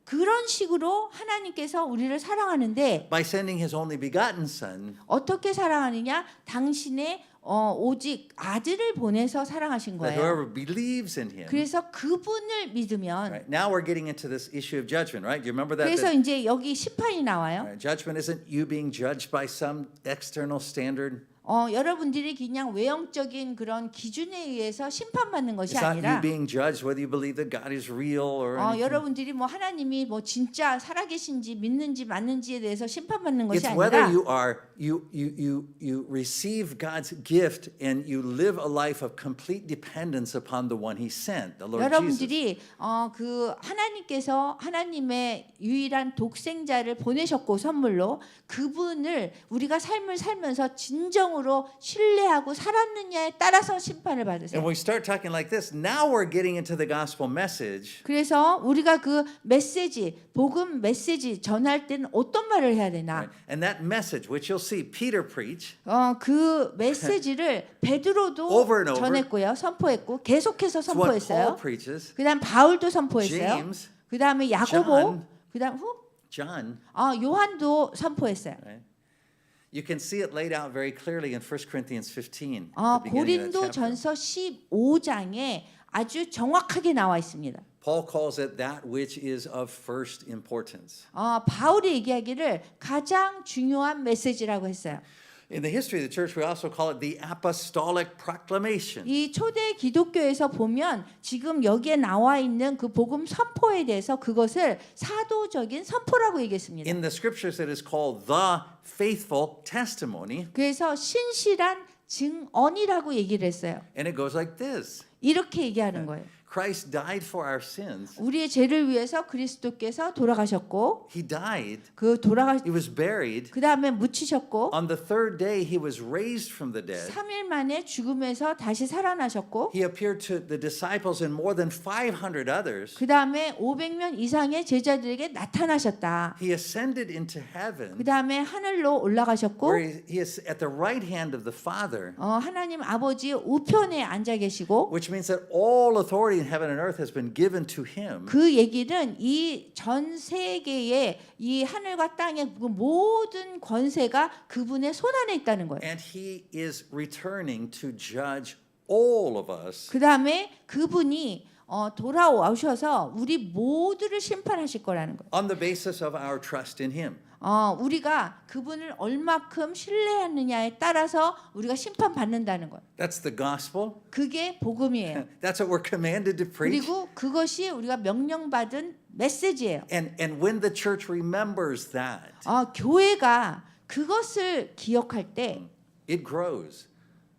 그런 식으로 하나님께서 우리를 사랑하는데 by sending His only begotten Son." 어떻게 사랑하느냐? 당신의 오직 아들을 보내서 사랑하신 That 거예요. whoever believes in Him. 그래서 그분을 믿으면 Right? Now we're getting into this issue of judgment, right? Do you remember that? 그래서 이제 여기 심판이 나와요. Right, judgment isn't you being judged by some external standard. 여러분들이 그냥 외형적인 그런 기준에 의해서 심판받는 것이 It's not you 아니라 being judged whether you believe that God is real or anything. 여러분들이 뭐 하나님이 뭐 진짜 살아계신지 믿는지 맞는지에 대해서 심판받는 것이 It's whether 아니라 you receive God's gift and you live a life of complete dependence upon the one He sent, the Lord Jesus. 여러분들이 그 하나님께서 하나님의 유일한 독생자를 보내셨고 선물로 그분을 우리가 삶을 살면서 진정으로 신뢰하고 살았느냐에 따라서 심판을 And 받으세요. when we start talking like this, now we're getting into the gospel message. 그래서 우리가 그 메시지, 복음 메시지 전할 때는 어떤 말을 해야 되나? Right? And that message, which you'll see Peter preach, 그 메시지를 베드로도 Over and over. 전했고요, 선포했고 계속해서 it's what Paul 선포했어요. preaches, 그다음 바울도 선포했어요. James, 그다음에 야고보, John. 그다음 John. 요한도 선포했어요. Right? You can see it laid out very clearly in 1 Corinthians 15. at the beginning of that chapter. 고린도전서 15장에 아주 정확하게 나와 있습니다. Paul calls it that which is of first importance. 바울이 얘기하기를 가장 중요한 메시지라고 했어요. In the history of the church, we also call it the apostolic proclamation. 이 초대 기독교에서 보면 지금 여기에 나와 있는 그 복음 선포에 대해서 그것을 사도적인 선포라고 얘기했습니다. In the scriptures, it is called the faithful testimony, 그래서 신실한 증언이라고 얘기를 했어요. and it goes like this. 이렇게 얘기하는 거예요. Christ died for our sins. 우리의 죄를 위해서 그리스도께서 돌아가셨고 He died. He was buried. 그 다음에 묻히셨고 On the third day, he was raised from the dead. 3일 만에 죽음에서 다시 살아나셨고 He appeared to the disciples and more than 500 others. 그 다음에 500명 이상의 제자들에게 나타나셨다. He ascended into 그 heaven, 다음에 하늘로 올라가셨고 where he is at the right hand of the Father, 하나님 아버지 우편에 앉아 계시고 which means that all authority in heaven and earth has been given to him. 그 얘기는 이 전 세계의 이 하늘과 땅의 그 모든 권세가 그분의 손 안에 있다는 거예요. And he is returning to judge all of us. 그 다음에 그분이 돌아오셔서 우리 모두를 심판하실 거라는 거예요. On the basis of our trust in him. 우리가 그분을 얼마큼 신뢰하느냐에 따라서 우리가 심판받는다는 거예요. That's the gospel. 그게 복음이에요. That's what we're commanded to preach. 그리고 그것이 우리가 명령받은 메시지예요. And when the church remembers that, 교회가 그것을 기억할 때 it grows.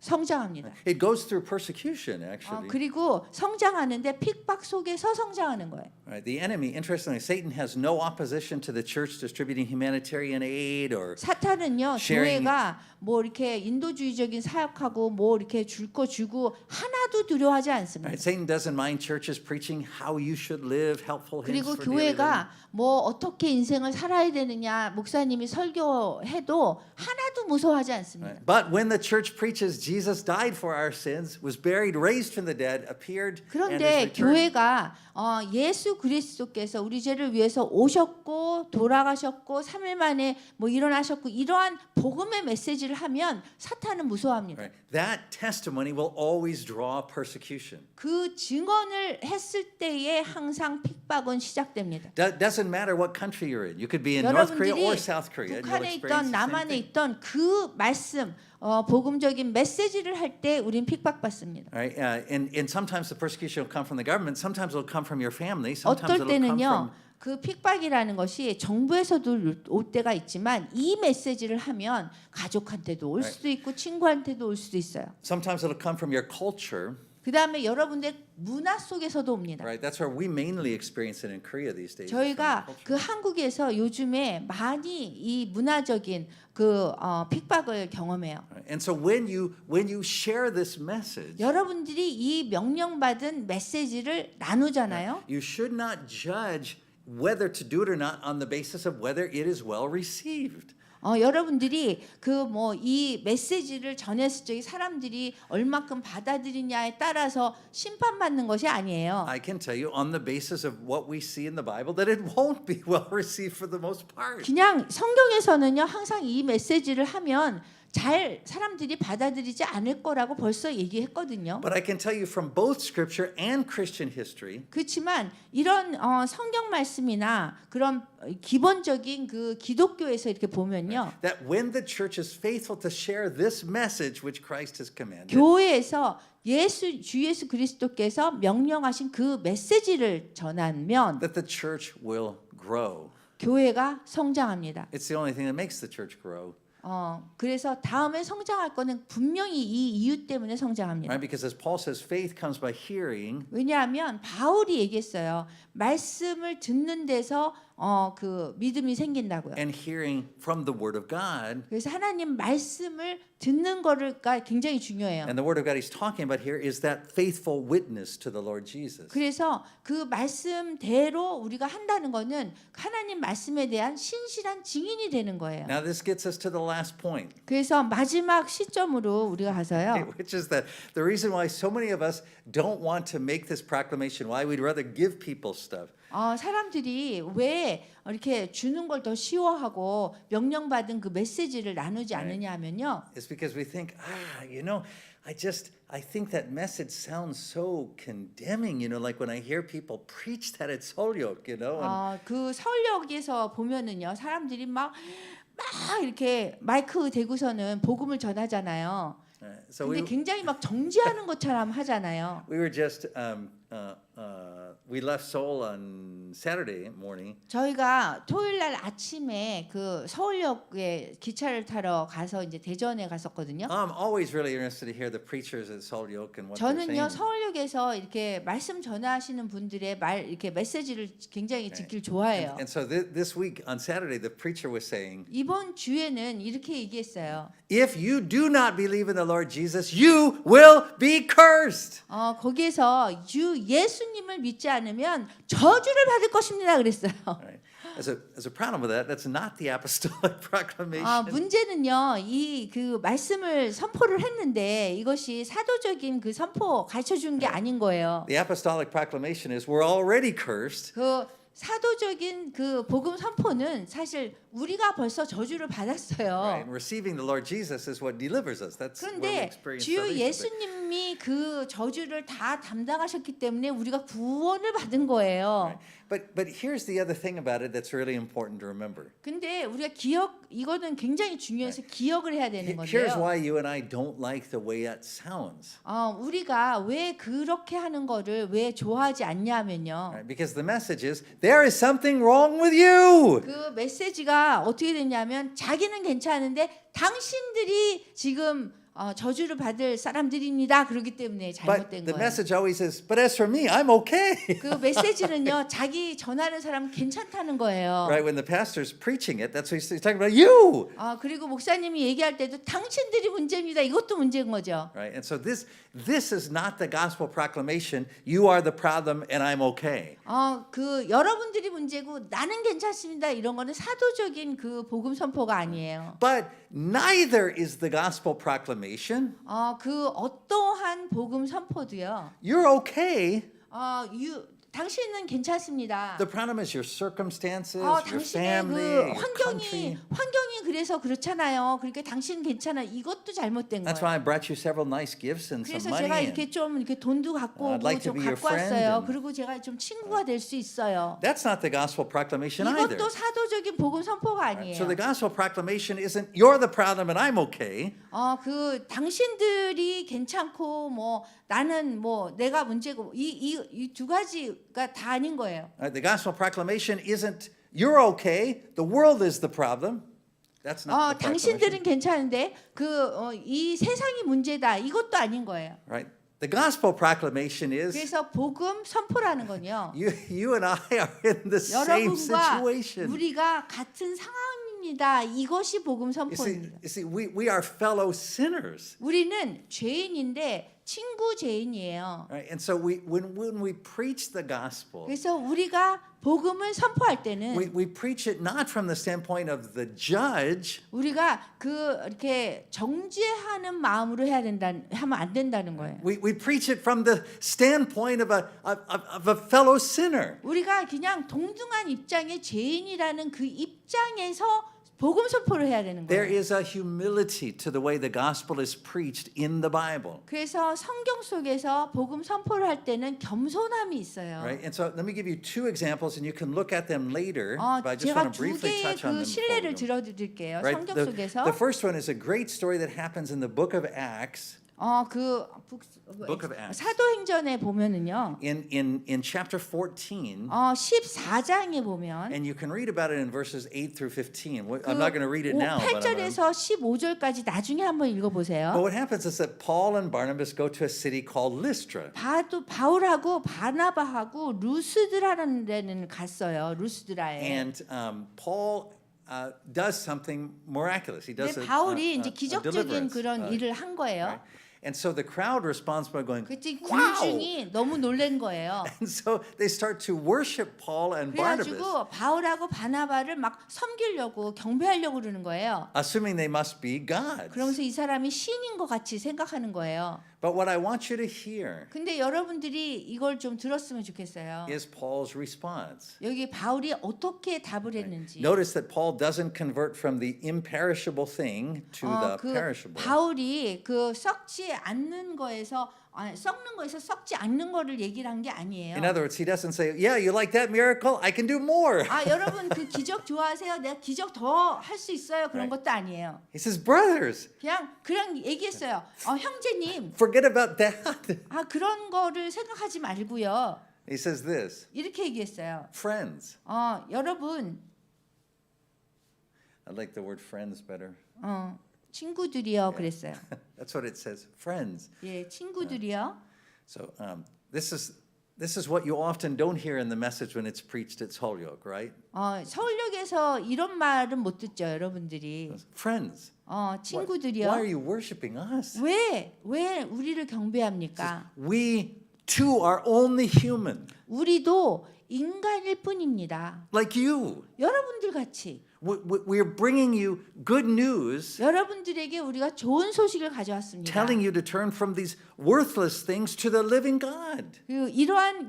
성장합니다. It goes through persecution, actually. 그리고 성장하는데 핍박 속에서 성장하는 거예요. Right. The enemy, interestingly, Satan has no opposition to the church distributing humanitarian aid or 사탄은요 sharing. 교회가 뭐 이렇게 인도주의적인 사역하고 뭐 이렇게 줄 거 주고 하나도 두려워하지 않습니다. Right. Satan doesn't mind churches preaching how you should live, helpful hints 그리고 for daily living. 교회가 뭐 어떻게 인생을 살아야 되느냐 목사님이 설교해도 하나도 무서워하지 않습니다. Right. But when the church preaches Jesus died for our sins, was buried, raised from the dead, appeared, and is 그런데 returned. 교회가 예수 그리스도께서 우리 죄를 위해서 오셨고 돌아가셨고 3일 만에 뭐 일어나셨고 이러한 복음의 메시지를 하면 사탄은 무서워합니다. Right. That testimony will always draw persecution. 그 증언을 했을 때에 항상 핍박은 시작됩니다. Doesn't matter what country you're in. You could be in North Korea 여러분들이 or South Korea. And you'll 북한에 experience 있던 the same 남한에 thing. 있던 그 말씀 복음적인 메시지를 할 때 우린 픽박받습니다. Right? And sometimes the persecution will come from the government. Sometimes it'll come from your family. Sometimes 어떨 it'll come 때는요 from 그 픽박이라는 것이 정부에서도 올 때가 있지만 이 메시지를 하면 가족한테도 올 수도 있고 친구한테도 올 수도 있어요. sometimes it'll come from your culture. 그 다음에 여러분들 문화 속에서도 옵니다. Right? That's where we mainly experience it in Korea these days. 저희가 그 한국에서 요즘에 많이 이 문화적인 그 픽박을 경험해요. Right? And so when you share this message, 여러분들이 이 명령받은 메시지를 나누잖아요. you should not judge whether to do it or not on the basis of whether it is well received. 여러분들이 그 뭐 이 메시지를 전했을 적에 사람들이 얼마큼 받아들이냐에 따라서 심판받는 것이 아니에요. I can tell you on the basis of what we see in the Bible that it won't be well received for the most part. 그냥 성경에서는요 항상 이 메시지를 하면 잘 사람들이 받아들이지 않을 거라고 벌써 얘기했거든요. But I can tell you from both scripture and Christian history, 그렇지만 이런 성경 말씀이나 그런 기본적인 그 기독교에서 이렇게 보면요. that when the church is faithful to share this message which Christ has commanded, 교회에서 주 예수 그리스도께서 명령하신 그 메시지를 전하면 that the church will grow. 교회가 성장합니다. It's the only thing that makes the church grow. 그래서 다음에 성장할 거는 분명히 이 이유 때문에 성장합니다. Right? Because as Paul says, faith comes by hearing, 왜냐하면 바울이 얘기했어요. 말씀을 듣는 데서 그 믿음이 생긴다고요. and hearing from the word of God. 그래서 하나님 말씀을 듣는 거가 굉장히 중요해요. And the word of God he's talking about here is that faithful witness to the Lord Jesus. 그래서 그 말씀대로 우리가 한다는 거는 하나님 말씀에 대한 신실한 증인이 되는 거예요. Now this gets us to the last point, 그래서 마지막 시점으로 우리가 가서요. which is that the reason why so many of us don't want to make this proclamation, why we'd rather give people stuff, 사람들이 왜 이렇게 주는 걸 더 쉬워하고 명령받은 그 메시지를 나누지 않느냐 하면요. is because we think, you know, I think that message sounds so condemning, like when I hear people preach that it's Holyoke, and 그 서울역에서 보면은요 사람들이 막 이렇게 마이크 대고서는 복음을 전하잖아요. so 근데 굉장히 막 정지하는 것처럼 하잖아요. we were just we left Seoul on Saturday morning. 저희가 토요일 날 아침에 그 서울역에 기차를 타러 가서 이제 대전에 갔었거든요. I'm always really interested to hear the preachers at Holyoke and what they're 저는요 saying. 서울역에서 이렇게 말씀 전하시는 분들의 이렇게 메시지를 굉장히 듣길 좋아해요. And so this week on Saturday, the preacher was saying, 이번 주에는 이렇게 얘기했어요. if you do not believe in the Lord Jesus, you will be cursed. 거기에서 예수님을 믿지 않으면 저주를 받을 것입니다. 그랬어요. Right? As a problem with that, that's not the apostolic proclamation. 문제는요, 이 그 말씀을 선포를 했는데 이것이 사도적인 그 선포 가르쳐 주는 게 아닌 거예요. The apostolic proclamation is we're already cursed. 그 사도적인 그 복음 선포는 사실 우리가 벌써 저주를 받았어요. Right? And receiving the Lord Jesus is what delivers us. That's where we 그런데 experience 주 salvation. 예수님이 그 저주를 다 담당하셨기 때문에 우리가 구원을 받은 거예요. But here's the other thing about it that's really important to remember. 근데 우리가 이거는 굉장히 중요해서 기억을 해야 되는 Here's 건데요. why you and I don't like the way that sounds. 우리가 왜 그렇게 하는 거를 왜 좋아하지 않냐면요. Right? Because the message is there is something wrong with you. 그 메시지가 어떻게 됐냐면 자기는 괜찮은데 당신들이 지금 저주를 받을 사람들입니다. 그렇기 때문에 But 잘못된 the 거예요. message always is, but as for me, I'm okay. 그 메시지는요, 자기 전하는 사람 괜찮다는 거예요. Right? When the pastor's preaching it, that's what he's talking about you. 그리고 목사님이 얘기할 때도 당신들이 문제입니다. 이것도 문제인 거죠. Right? And so this is not the gospel proclamation. You are the problem and I'm okay. 그 여러분들이 문제고 나는 괜찮습니다. 이런 거는 사도적인 그 복음 선포가 아니에요. But neither is the gospel proclamation. 그 어떠한 복음 선포도요. You're okay. 당신은 괜찮습니다. The problem is your circumstances, your 당신의 family, 그 your country. 환경이 그래서 그렇잖아요. 그러니까 당신 괜찮아. 이것도 잘못된 That's 거예요. why I brought you several nice gifts and some 그래서 money. 제가 and 이렇게 좀 이렇게 돈도 갖고 I'd like to 좀 be your 갖고 friend 왔어요. and- 그리고 제가 좀 친구가 될 수 있어요. That's not the gospel proclamation either. 이것도 사도적인 복음 선포가 So the 아니에요. gospel proclamation isn't you're the problem and I'm okay. 그 당신들이 괜찮고 뭐 나는 뭐 내가 문제고 이 두 가지가 다 아닌 거예요. The gospel proclamation isn't you're okay, the world is the problem. That's not the proclamation. 당신들은 괜찮은데 이 세상이 문제다. 이것도 아닌 거예요. Right? The gospel proclamation is 그래서 복음 선포라는 건요. you and I are in the same 여러분과 situation. 우리가 같은 상황입니다. 이것이 복음 선포입니다. You see, we are fellow sinners. 우리는 죄인인데 친구 죄인이에요. Right? And so when we preach the gospel, 그래서 우리가 복음을 선포할 때는 we preach it not from the standpoint of the judge, 우리가 이렇게 정죄하는 마음으로 하면 안 된다는 거예요. we preach it from the standpoint of a fellow sinner. 우리가 그냥 동등한 입장의 죄인이라는 그 입장에서 복음 선포를 해야 되는 There 거예요. is a humility to the way the gospel is preached in the Bible. 그래서 성경 속에서 복음 선포를 할 때는 겸손함이 있어요. Right? And so let me give you two examples and you can look at them later, but I just 제가 want to 두 briefly 개의 touch on 그 them. 실례를 before we go. 들어드릴게요. Right? 성경 The 속에서 first one is a great story that happens in the book of Acts. Book of Acts. 사도행전에 보면은요. In chapter 14, 14장에 보면 and you can read about it in verses 8 through 15. I'm not going to read it now. But 8절에서 15절까지 나중에 한번 읽어보세요. what happens is that Paul and Barnabas go to a city called Lystra. 바울하고 바나바하고 루스드라라는 데는 갔어요. 루스드라에. And Paul does something miraculous. He does 근데 a 바울이 이제 a 기적적인 deliverance. 그런 일을 한 거예요. Right? And so the crowd responds by going, 그때 wow! 군중이 너무 놀란 거예요. And so they start to worship Paul and Barnabas, 그래가지고 바울하고 바나바를 막 섬기려고 경배하려고 그러는 거예요. assuming they must be gods. 그러면서 이 사람이 신인 것 같이 생각하는 거예요. But what I want you to hear 근데 여러분들이 이걸 좀 들었으면 좋겠어요. is Paul's response. 여기 바울이 어떻게 답을 했는지. Notice that Paul doesn't convert from the imperishable thing to the 그 perishable. 바울이 그 썩지 않는 거에서 썩는 거에서 썩지 않는 거를 얘기를 한 게 아니에요. In other words, he doesn't say, "Yeah, you like that miracle? I can do more." 여러분 그 기적 좋아하세요? 내가 기적 더 할 수 있어요. 그런 것도 아니에요. He says, "Brothers, 그냥 얘기했어요. 형제님, forget about that." 그런 거를 생각하지 말고요. He says this, 이렇게 얘기했어요. "Friends." 여러분, I like the word friends better. 친구들이요. 그랬어요. That's what it says, friends. 예, 친구들이요. So this is what you often don't hear in the message when it's preached at Holyoke, right? 서울역에서 이런 말은 못 듣죠, 여러분들이. Friends. Why 친구들이요. are you worshiping us? 왜 우리를 경배합니까? We too are only human, 우리도 인간일 뿐입니다. like you. 여러분들 같이 We're bringing you good news, 여러분들에게 우리가 좋은 소식을 가져왔습니다. telling you to turn from these worthless things to the living God. 이러한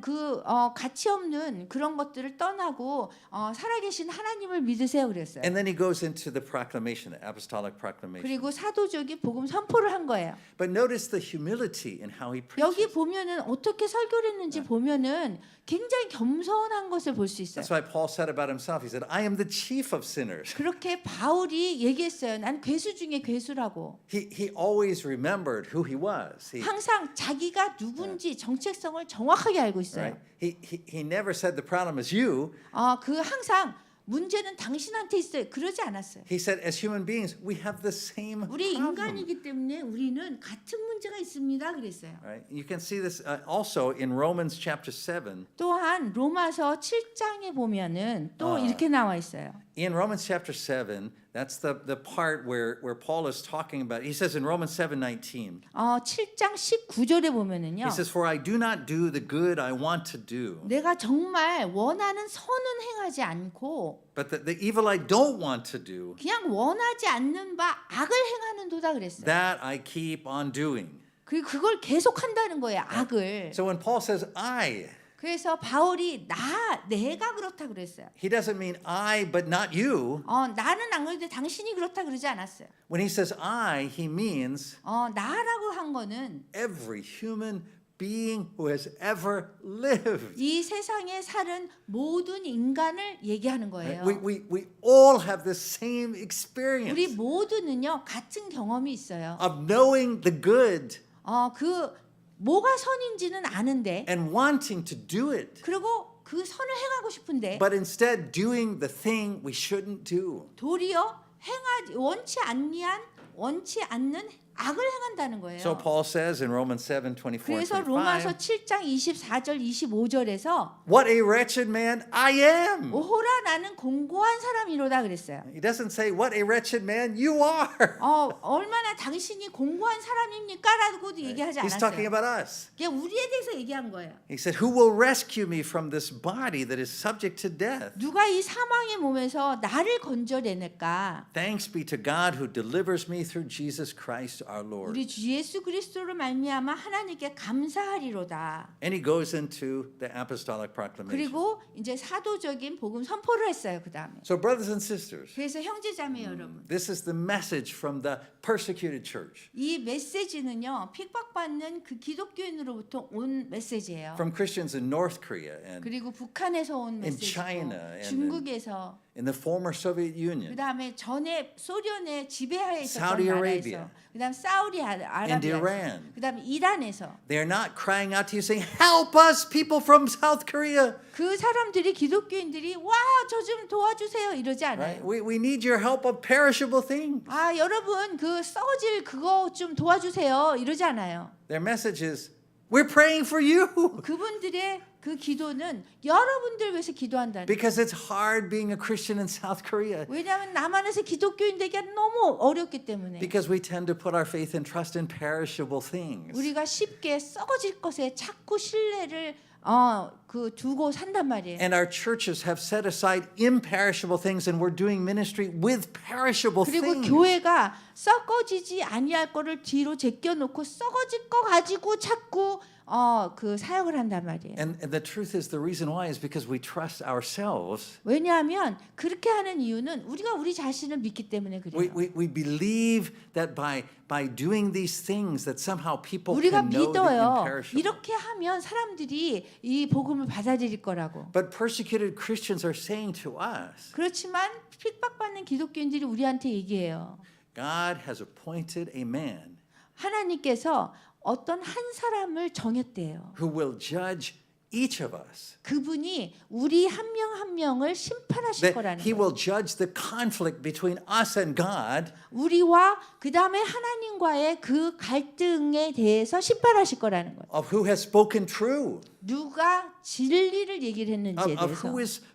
가치 없는 그런 것들을 떠나고 살아계신 하나님을 믿으세요 그랬어요. And then he goes into the proclamation, the apostolic proclamation. 그리고 사도적인 복음 선포를 한 거예요. But notice the humility in how he 여기 preaches. 보면은 어떻게 설교를 했는지 보면은 굉장히 겸손한 것을 볼 수 있어요. That's why Paul said about himself, he said, I am the chief of sinners. 그렇게 바울이 얘기했어요. 난 괴수 중에 괴수라고. He always remembered who he was. 항상 자기가 누군지 정체성을 정확하게 알고 있어요. Right? He never said the problem is you. 항상 문제는 당신한테 있어요. 그러지 않았어요. He said, as human beings, we have the same 우리 problem. 인간이기 때문에 우리는 같은 문제가 있습니다. 그랬어요. Right? You can see this also in Romans chapter 7. 또한 로마서 7장에 보면은 또 이렇게 나와 있어요. In Romans chapter 7, that's the part where Paul is talking about. He says in Romans 7:19. 7장 19절에 보면은요. He says, "For I do not do the good I want to do, 내가 정말 원하는 선은 행하지 않고 but the evil I don't want to do, 그냥 원하지 않는 바 악을 행하는도다 그랬어요. that I keep on doing." 그리고 그걸 계속한다는 거예요. 악을. So when Paul says I, 그래서 바울이 내가 그렇다 그랬어요. he doesn't mean I but not you. 나는 안 그런데 당신이 그렇다 그러지 않았어요. When he says I, he means 나라고 한 거는 every human being who has ever lived. 이 세상에 사는 모든 인간을 얘기하는 거예요. We all have the same 우리 experience 모두는요 같은 경험이 있어요. of knowing the good 뭐가 선인지는 아는데 and wanting to do it, 그리고 그 선을 행하고 싶은데 but instead doing the thing we shouldn't do. 도리어 원치 않는 악을 행한다는 거예요. So Paul says in Romans 7:24, 그래서 로마서 7장 24절 25절에서 what a wretched man I am. 오호라 나는 공고한 사람이로다 그랬어요. He doesn't say what a wretched man you are. 얼마나 당신이 공고한 사람입니까라고도 얘기하지 He's talking 않았어요. about us. 그냥 우리에 대해서 얘기한 거예요. He said, who will rescue me from this body that is subject to death? 누가 이 사망의 몸에서 나를 건져내낼까? Thanks be to God who delivers me through Jesus Christ our Lord. 우리 주 예수 그리스도로 말미암아 하나님께 감사하리로다. And he goes into the apostolic proclamation. 그리고 이제 사도적인 복음 선포를 했어요. 그 다음에. So brothers and sisters, 그래서 형제자매 여러분, this is the message from the persecuted church, 이 메시지는요 핍박받는 그 기독교인으로부터 온 메시지예요. from Christians in North Korea and 그리고 북한에서 온 in 메시지고 China and 중국에서 in the former Soviet 그 Union, 다음에 전에 소련의 지배하에 있었던 Saudi 나라에서 Arabia, 그 다음 사우디 and 아라비아에서 Iran. 그 다음에 이란에서 They are not crying out to you saying, help us, people from South Korea. 그 사람들이 기독교인들이 와 저 좀 도와주세요 이러지 Right? 않아요. We need your help of perishable things. 여러분 그 썩어질 그거 좀 도와주세요 이러지 않아요. Their message is, we're praying for you 그분들의 그 기도는 여러분들 위해서 기도한다는. because it's hard being a Christian in South Korea. 왜냐하면 남한에서 기독교인 되기가 너무 어렵기 때문에. Because we tend to put our faith and trust in perishable things. 우리가 쉽게 썩어질 것에 자꾸 신뢰를 그 두고 산단 말이에요. And our churches have set aside imperishable things and we're doing ministry with perishable 그리고 things. 교회가 썩어지지 아니할 거를 뒤로 제껴놓고 썩어질 거 가지고 자꾸 그 사역을 한단 말이에요. And the truth is, the reason why is because we trust ourselves. 왜냐하면 그렇게 하는 이유는 우리가 우리 자신을 믿기 때문에 그래요. We believe that by doing these things that somehow people 우리가 can know the 믿어요. imperishable. 이렇게 하면 사람들이 이 복음을 받아들일 거라고. But persecuted Christians are saying to us, 그렇지만 핍박받는 기독교인들이 우리한테 얘기해요. God has appointed a man 하나님께서 어떤 한 사람을 정했대요. who will judge each of us. 그분이 우리 한 명 한 명을 심판하실 That 거라는 he 거예요. will judge the conflict between us and God 우리와 그 다음에 하나님과의 그 갈등에 대해서 심판하실 거라는 거예요. of who has spoken true, 누가 진리를 얘기를 했는지에 of 대해서,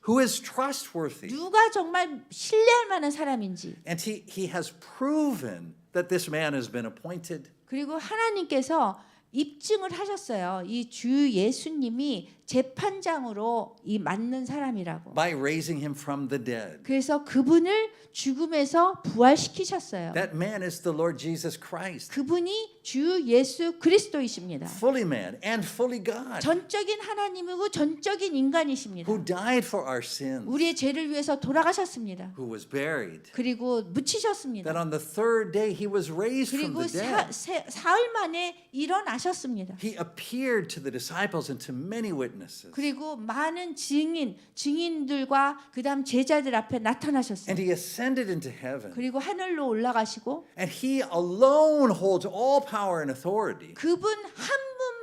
who is trustworthy. 누가 정말 신뢰할 만한 사람인지. And he has proven that this man has been appointed. 그리고 하나님께서 입증을 하셨어요. 이 주 예수님이 재판장으로 이 맞는 사람이라고. By raising him from the dead. 그래서 그분을 죽음에서 부활시키셨어요. That man is the Lord Jesus Christ, 그분이 주 예수 그리스도이십니다. fully man and fully God, 전적인 하나님이고 전적인 인간이십니다. who died for our sins, 우리의 죄를 위해서 돌아가셨습니다. who was buried, 그리고 묻히셨습니다. that on the third day he was raised from 그리고 the dead. 사흘 만에 일어나셨습니다. He appeared to the disciples and to many witnesses. 그리고 많은 증인들과 그다음 제자들 앞에 나타나셨어요. And he ascended into heaven. 그리고 하늘로 올라가시고 And he alone holds all power and authority. 그분 한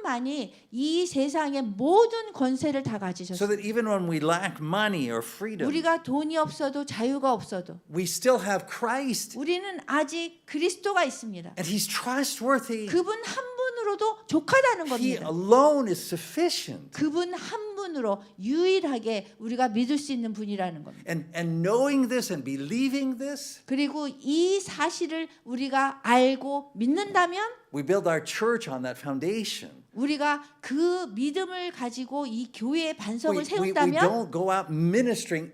분만이 이 세상의 모든 권세를 다 So 가지셨어요. that even when we lack money or freedom, 우리가 돈이 없어도 자유가 없어도 we still have Christ. 우리는 아직 그리스도가 있습니다. And he's trustworthy. 그분 한 분으로도 족하다는 He 겁니다. alone is sufficient. 그분 한 분으로 유일하게 우리가 믿을 수 있는 분이라는 겁니다. And knowing this and believing this, 그리고 이 사실을 우리가 알고 믿는다면 we build our church on that foundation. 우리가 그 믿음을 가지고 이 교회의 반석을 We 세운다면 don't go out ministering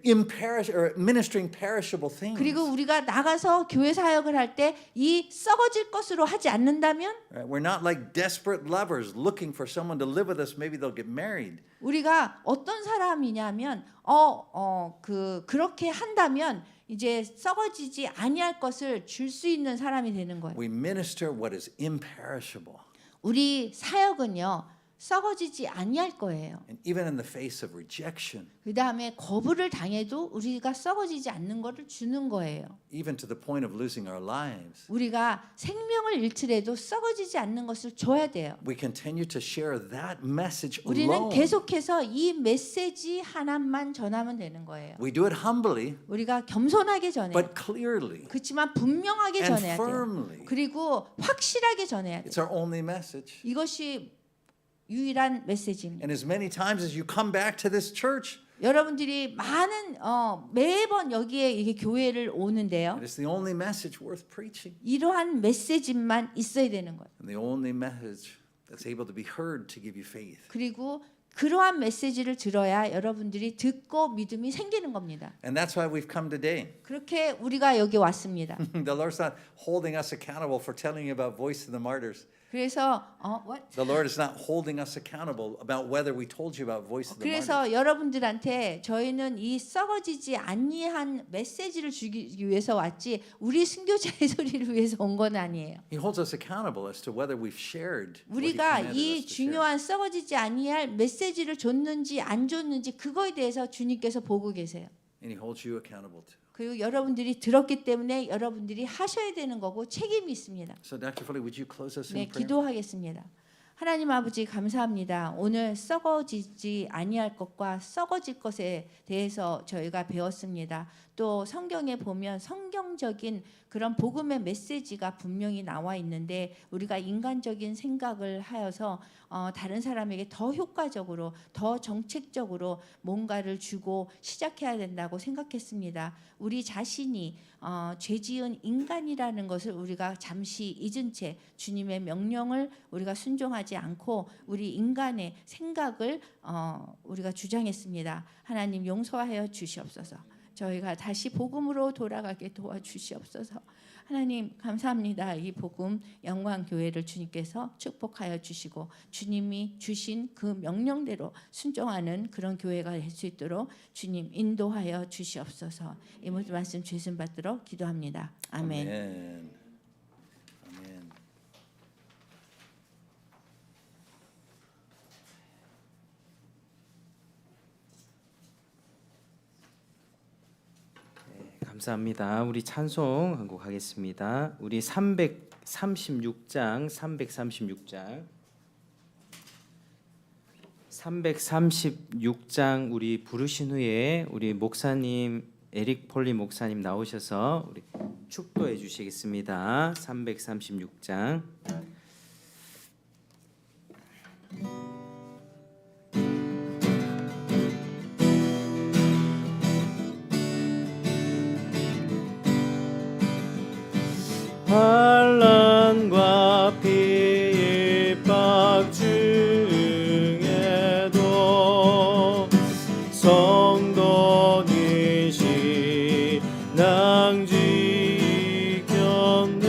perishable things. 그리고 우리가 나가서 교회 사역을 할 때 이 썩어질 것으로 하지 않는다면 Right? We're not like desperate lovers looking for someone to live with us. Maybe they'll get married. 우리가 어떤 사람이냐면 그렇게 한다면 이제 썩어지지 아니할 것을 줄 수 있는 사람이 되는 거예요. We minister what is imperishable. 우리 사역은요 썩어지지 아니할 거예요. And even in the face of rejection, 그 다음에 거부를 당해도 우리가 썩어지지 않는 것을 주는 거예요. even to the point of losing our lives, 우리가 생명을 잃더라도 썩어지지 않는 것을 줘야 돼요. we continue to share that message 우리는 alone. 계속해서 이 메시지 하나만 전하면 되는 거예요. We do it humbly, 우리가 겸손하게 전해요. but clearly 그렇지만 분명하게 and 전해야 돼요. firmly. 그리고 확실하게 전해야 돼요. It's our only message. 이것이 유일한 메시지입니다. And as many times as you come back to this church, 여러분들이 매번 여기에 이게 교회를 오는데요. it is the only message worth preaching, 이러한 메시지만 있어야 되는 거예요. and the only message that's able to be heard to give you faith. 그리고 그러한 메시지를 들어야 여러분들이 듣고 믿음이 생기는 겁니다. And that's why we've come today. 그렇게 우리가 여기 왔습니다. The Lord's not holding us accountable for telling you about Voice of the Martyrs. 그래서 what? The Lord is not holding us accountable about whether we told you about Voice of the Martyrs. 그래서 여러분들한테 저희는 이 썩어지지 아니한 메시지를 주기 위해서 왔지 우리 순교자의 소리를 위해서 온 건 아니에요. He holds us accountable as to whether we've shared what He 우리가 commanded 이 us to share. 중요한 썩어지지 아니할 메시지를 줬는지 안 줬는지 그거에 대해서 주님께서 보고 계세요. And He holds you accountable too. 그리고 여러분들이 들었기 때문에 여러분들이 하셔야 되는 거고 책임이 있습니다. So Dr. Foley, would you close us 네, in prayer? 기도하겠습니다. 하나님 아버지 감사합니다. 오늘 썩어지지 아니할 것과 썩어질 것에 대해서 저희가 배웠습니다. 또 성경에 보면 성경적인 그런 복음의 메시지가 분명히 나와 있는데 우리가 인간적인 생각을 하여서 다른 사람에게 더 효과적으로 더 정책적으로 뭔가를 주고 시작해야 된다고 생각했습니다. 우리 자신이 죄지은 인간이라는 것을 우리가 잠시 잊은 채 주님의 명령을 우리가 순종하지 주장하지 않고 우리 인간의 생각을 우리가 주장했습니다. 하나님 용서하여 주시옵소서. 저희가 다시 복음으로 돌아가게 도와주시옵소서. 하나님 감사합니다. 이 복음 영광교회를 주님께서 축복하여 주시고 주님이 주신 그 명령대로 순종하는 그런 교회가 될 수 있도록 주님 인도하여 주시옵소서. 이 모든 말씀 주신 받들어 기도합니다. 아멘. Amen. Amen. 감사합니다. 우리 찬송 한 곡 하겠습니다. 우리 336장 336장 우리 부르신 후에 우리 목사님 에릭 폴리 목사님 나오셔서 우리 축도해 주시겠습니다. 336장 환난과 핍박 중에도 성도는 신앙 지켰네.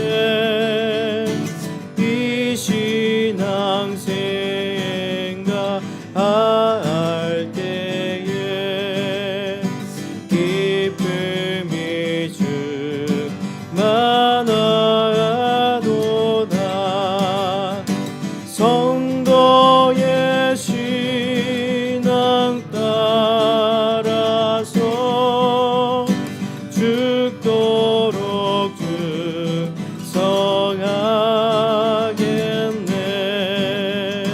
이 신앙 생각할 때에 기쁨이 충만하도다. 성도의 신앙 따라서 죽도록 충성하겠네.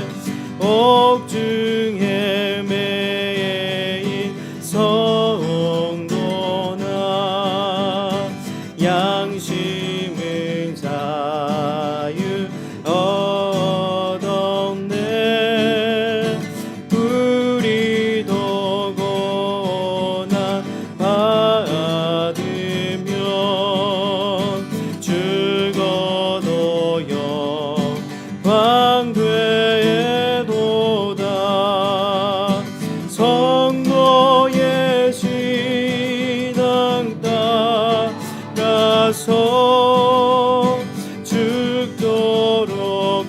옥중에 매인 성도나 양심은 자유 얻었네. 우리도 고난 받으면 죽어도 영광 되도다. 성도의 신앙 따라서 죽도록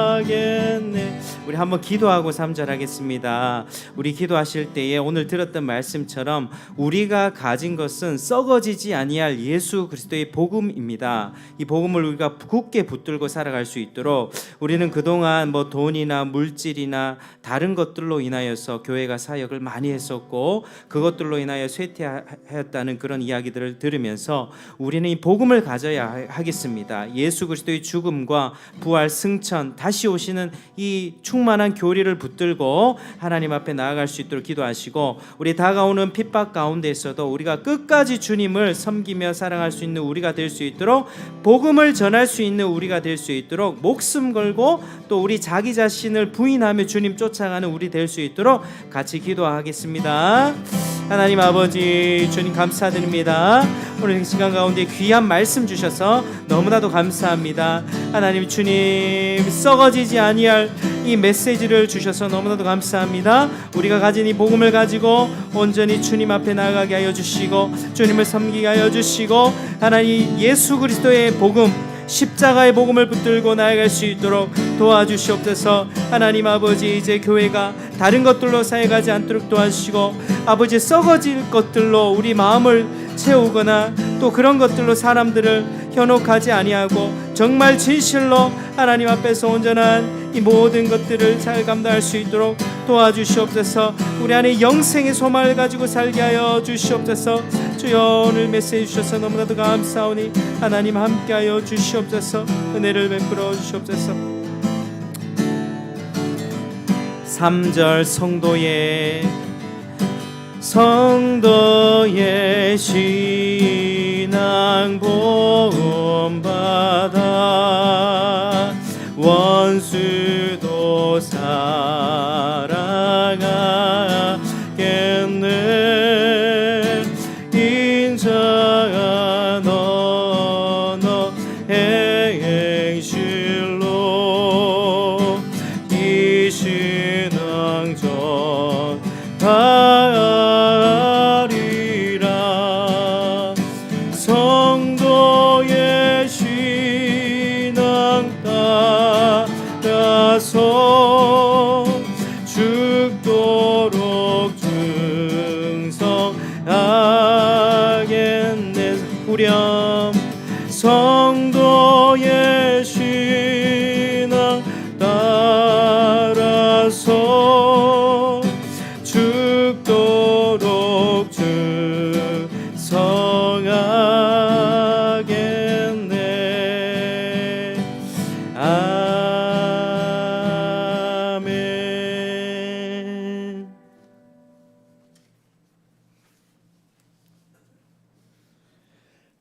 충성하겠네. 우리 한번 기도하고 3절 하겠습니다. 우리 기도하실 때에 오늘 들었던 말씀처럼 우리가 가진 것은 썩어지지 아니할 예수 그리스도의 복음입니다. 이 복음을 우리가 굳게 붙들고 살아갈 수 있도록 우리는 그동안 뭐 돈이나 물질이나 다른 것들로 인하여서 교회가 사역을 많이 했었고 그것들로 인하여 쇠퇴하였다는 그런 이야기들을 들으면서 우리는 이 복음을 가져야 하겠습니다. 예수 그리스도의 죽음과 부활, 승천, 다시 오시는 이 충만한 교리를 붙들고 하나님 앞에 나아갈 수 있도록 기도하시고 우리 다가오는 핍박 가운데에서도 우리가 끝까지 주님을 섬기며 사랑할 수 있는 우리가 될 수 있도록 복음을 전할 수 있는 우리가 될 수 있도록 목숨 걸고 또 우리 자기 자신을 부인하며 주님 쫓아가는 우리 될 수 있도록 같이 기도하겠습니다. 하나님 아버지 주님 감사드립니다. 오늘 이 시간 가운데 귀한 말씀 주셔서 너무나도 감사합니다. 하나님 주님 썩어지지 아니할 이 메시지를 주셔서 너무나도 감사합니다. 우리가 가진 이 복음을 가지고 온전히 주님 앞에 나아가게 하여 주시고 주님을 섬기게 하여 주시고 하나님 예수 그리스도의 복음 십자가의 복음을 붙들고 나아갈 수 있도록 도와주시옵소서. 하나님 아버지 이제 교회가 다른 것들로 사역하지 않도록 도와주시고 아버지 썩어질 것들로 우리 마음을 채우거나 또 그런 것들로 사람들을 현혹하지 아니하고 정말 진실로 하나님 앞에서 온전한 이 모든 것들을 잘 감당할 수 있도록 도와주시옵소서. 우리 안에 영생의 소망을 가지고 살게 하여 주시옵소서. 주여 오늘 메시지 주셔서 너무나도 감사오니 하나님 함께하여 주시옵소서. 은혜를 베풀어 주시옵소서. 3절 성도의 신앙 본받아 원수도 사랑하겠네. 인자가 너 행실 하리라. 성도의 신앙 따라서 죽도록 충성하겠네. 후렴. 성도의 신앙 따라서 죽도록 충성하겠네. 아멘.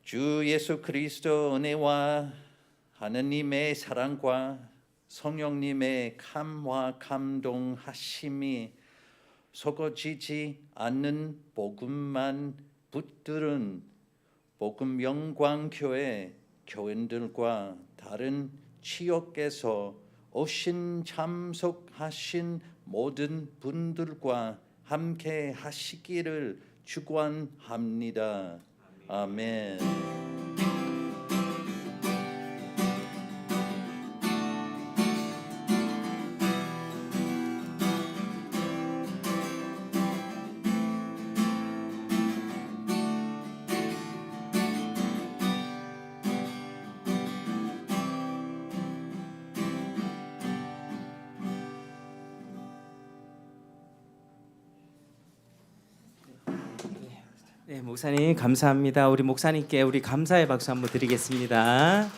주 예수 그리스도 은혜와 하느님의 사랑과 성령님의 감화 감동하심이 섞어지지 않는 복음만 붙들은 복음 영광교회 교인들과 다른 지역에서 오신 참석하신 모든 분들과 함께 하시기를 축원합니다. 아멘. 네, 목사님 감사합니다. 우리 목사님께 우리 감사의 박수 한번 드리겠습니다.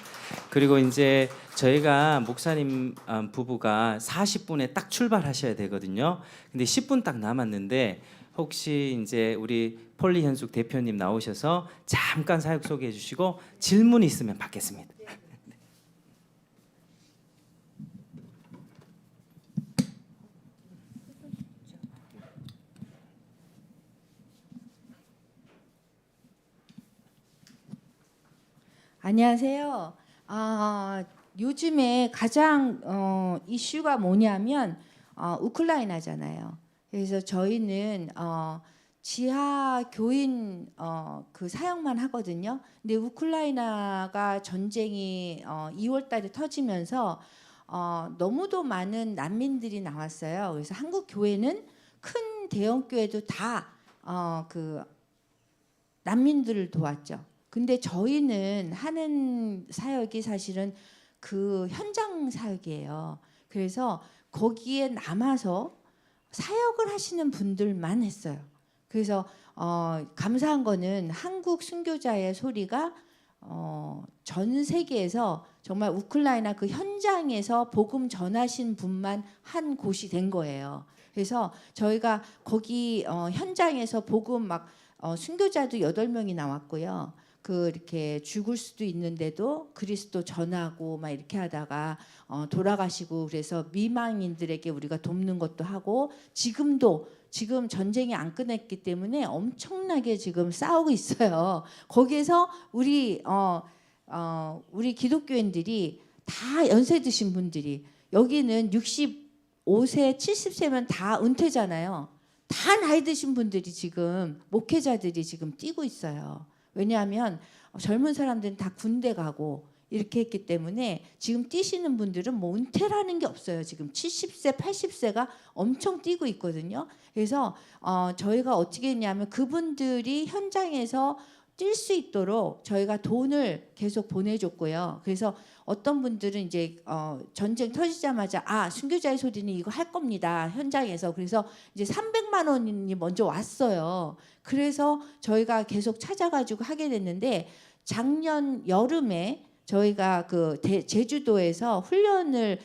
그리고 이제 저희가 목사님 부부가 40분에 딱 출발하셔야 되거든요. 근데 10분 딱 남았는데 혹시 이제 우리 폴리 현숙 대표님 나오셔서 잠깐 사역 소개해 주시고 질문 있으면 받겠습니다. 안녕하세요. 요즘에 가장 이슈가 뭐냐면 우크라이나잖아요. 그래서 저희는 지하 교인 그 사역만 하거든요. 근데 우크라이나가 전쟁이 2월달에 터지면서 너무도 많은 난민들이 나왔어요. 그래서 한국 교회는 큰 대형 교회도 다 그 난민들을 도왔죠. 근데 저희는 하는 사역이 사실은 그 현장 사역이에요. 그래서 거기에 남아서 사역을 하시는 분들만 했어요. 그래서 감사한 거는 한국 순교자의 소리가 전 세계에서 정말 우크라이나 그 현장에서 복음 전하신 분만 한 곳이 된 거예요. 그래서 저희가 거기 현장에서 복음 막 순교자도 8명이 나왔고요. 그 이렇게 죽을 수도 있는데도 그리스도 전하고 막 이렇게 하다가 돌아가시고, 그래서 미망인들에게 우리가 돕는 것도 하고, 지금 전쟁이 안 끝났기 때문에 엄청나게 지금 싸우고 있어요. 거기에서 우리 기독교인들이 다 연세 드신 분들이, 여기는 65세 70세면 다 은퇴잖아요. 다 나이 드신 분들이 지금 목회자들이 지금 뛰고 있어요. 왜냐하면 젊은 사람들은 다 군대 가고 이렇게 했기 때문에 지금 뛰시는 분들은 뭐 은퇴라는 게 없어요. 지금 70세, 80세가 엄청 뛰고 있거든요. 그래서 저희가 어떻게 했냐면 그분들이 현장에서 뛸 수 있도록 저희가 돈을 계속 보내줬고요. 그래서 어떤 분들은 이제 전쟁 터지자마자 순교자의 소리는 이거 할 겁니다, 현장에서. 그래서 이제 300만 원이 먼저 왔어요. 그래서 저희가 계속 찾아가지고 하게 됐는데, 작년 여름에 저희가 그 제주도에서 훈련을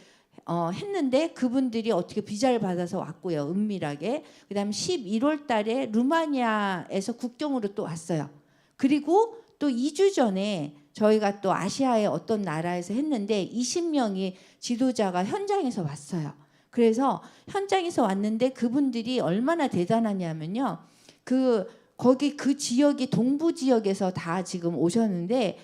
했는데 그분들이 어떻게 비자를 받아서 왔고요, 은밀하게. 그다음 11월 달에 루마니아에서 국경으로 또 왔어요. 그리고 또 2주 전에 저희가 또 아시아의 어떤 나라에서 했는데 20명이 지도자가 현장에서 왔어요. 그래서 현장에서 왔는데 그분들이 얼마나 대단하냐면요. 거기 그 지역이 동부 지역에서 다 지금 오셨는데,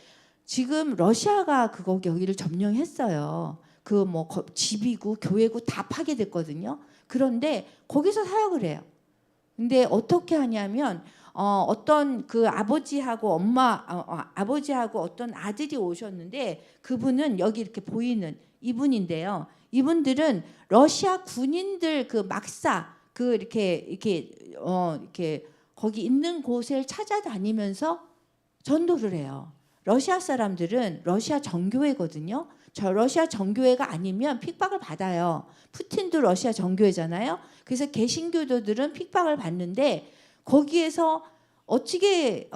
지금 러시아가 여기를 점령했어요. 그 집이고 교회고 다 파괴됐거든요. 그런데 거기서 사역을 해요. 근데 어떻게 하냐면 어떤 그 아버지하고 아버지하고 어떤 아들이 오셨는데 그분은 여기 이렇게 보이는 이분인데요. 이분들은 러시아 군인들 그 막사 그 이렇게 거기 있는 곳을 찾아다니면서 전도를 해요. 러시아 사람들은 러시아 정교회거든요. 저 러시아 정교회가 아니면 핍박을 받아요. 푸틴도 러시아 정교회잖아요. 그래서 개신교도들은 핍박을 받는데 거기에서 어떻게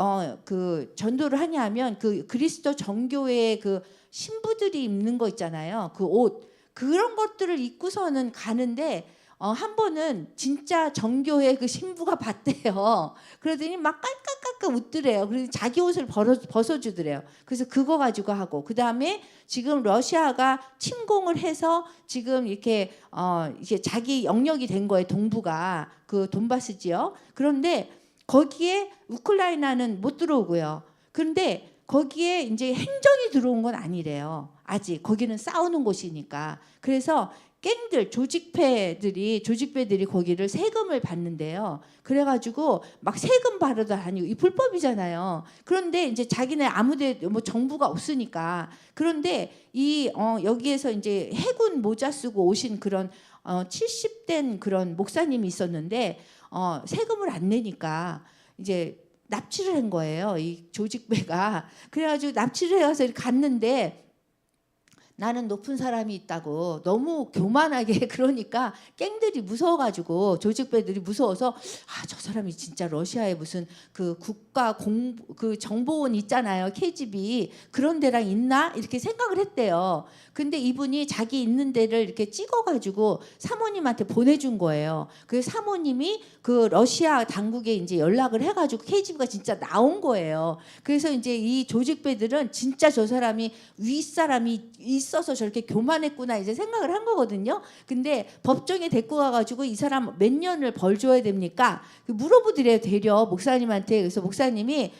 그 전도를 하냐면 그 그리스도 정교회의 그 신부들이 입는 거 있잖아요. 그 옷 그런 것들을 입고서는 가는데 한 번은 진짜 정교회 그 신부가 봤대요. 그러더니 막 깔깔깔깔 웃더래요. 그래서 자기 옷을 벗어주더래요. 그래서 그거 가지고 하고 그 다음에 지금 러시아가 침공을 해서 지금 이렇게 이게 자기 영역이 된 거예요. 동부가 그 돈바스 지역. 그런데 거기에 우크라이나는 못 들어오고요. 그런데 거기에 이제 행정이 들어온 건 아니래요. 아직 거기는 싸우는 곳이니까. 그래서 갱들 조직배들이 거기를 세금을 받는데요. 그래가지고 막 세금 받아도 다니고 이 불법이잖아요. 그런데 이제 자기네 아무데 뭐 정부가 없으니까. 그런데 이 여기에서 이제 해군 모자 쓰고 오신 그런 70된 그런 목사님이 있었는데 세금을 안 내니까 이제 납치를 한 거예요. 이 조직배가. 그래가지고 납치를 해서 갔는데 나는 높은 사람이 있다고 너무 교만하게 그러니까 갱들이 무서워가지고 조직배들이 무서워서 저 사람이 진짜 러시아에 무슨 그 국가 그 정보원 있잖아요. KGB 그런 데랑 있나 이렇게 생각을 했대요. 근데 이분이 자기 있는 데를 이렇게 찍어가지고 사모님한테 보내준 거예요. 그 사모님이 그 러시아 당국에 이제 연락을 해가지고 KGB가 진짜 나온 거예요. 그래서 이제 이 조직배들은 진짜 저 사람이 윗사람이 있어서 저렇게 교만했구나 이제 생각을 한 거거든요. 근데 법정에 데리고 가가지고 이 사람 몇 년을 벌 줘야 됩니까? 물어보더래요. 되려 목사님한테. 그래서 목사님이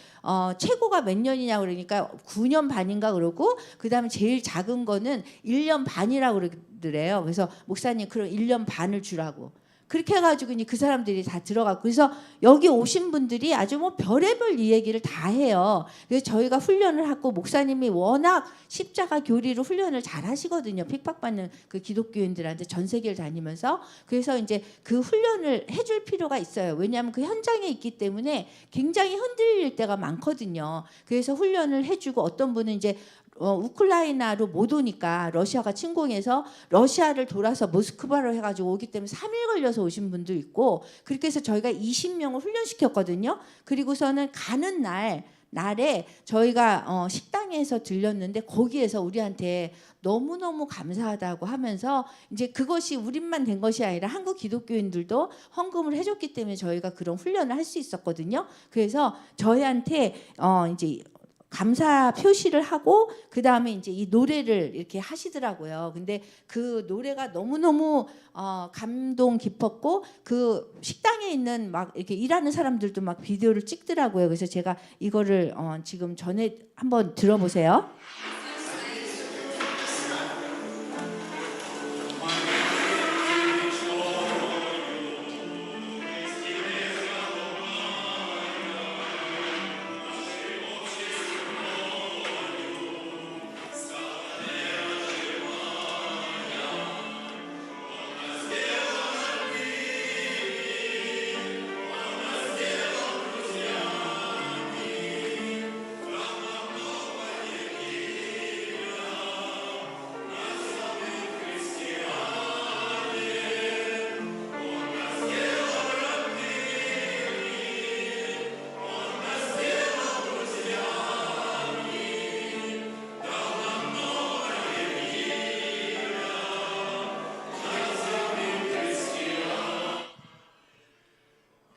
최고가 몇 년이냐 그러니까 9년 반인가 그러고 그다음에 제일 작은 거는 1년 반이라고 그러더래요. 그래서 목사님 그럼 1년 반을 주라고. 그렇게 해가지고 이제 그 사람들이 다 들어가고 그래서 여기 오신 분들이 아주 뭐 별의별 이 얘기를 다 해요. 그래서 저희가 훈련을 하고 목사님이 워낙 십자가 교리로 훈련을 잘 하시거든요. 핍박받는 그 기독교인들한테 전 세계를 다니면서 그래서 이제 그 훈련을 해줄 필요가 있어요. 왜냐하면 그 현장에 있기 때문에 굉장히 흔들릴 때가 많거든요. 그래서 훈련을 해주고 어떤 분은 이제 우크라이나로 못 오니까 러시아가 침공해서 러시아를 돌아서 모스크바로 해가지고 오기 때문에 3일 걸려서 오신 분도 있고 그렇게 해서 저희가 20명을 훈련시켰거든요. 그리고서는 가는 날에 저희가 식당에서 들렸는데 거기에서 우리한테 너무너무 감사하다고 하면서 이제 그것이 우리만 된 것이 아니라 한국 기독교인들도 헌금을 해줬기 때문에 저희가 그런 훈련을 할 수 있었거든요. 그래서 저희한테 이제 감사 표시를 하고 그 다음에 이제 이 노래를 이렇게 하시더라고요. 근데 그 노래가 너무너무 감동 깊었고 그 식당에 있는 막 이렇게 일하는 사람들도 막 비디오를 찍더라고요. 그래서 제가 이거를 지금 전에 한번 들어보세요.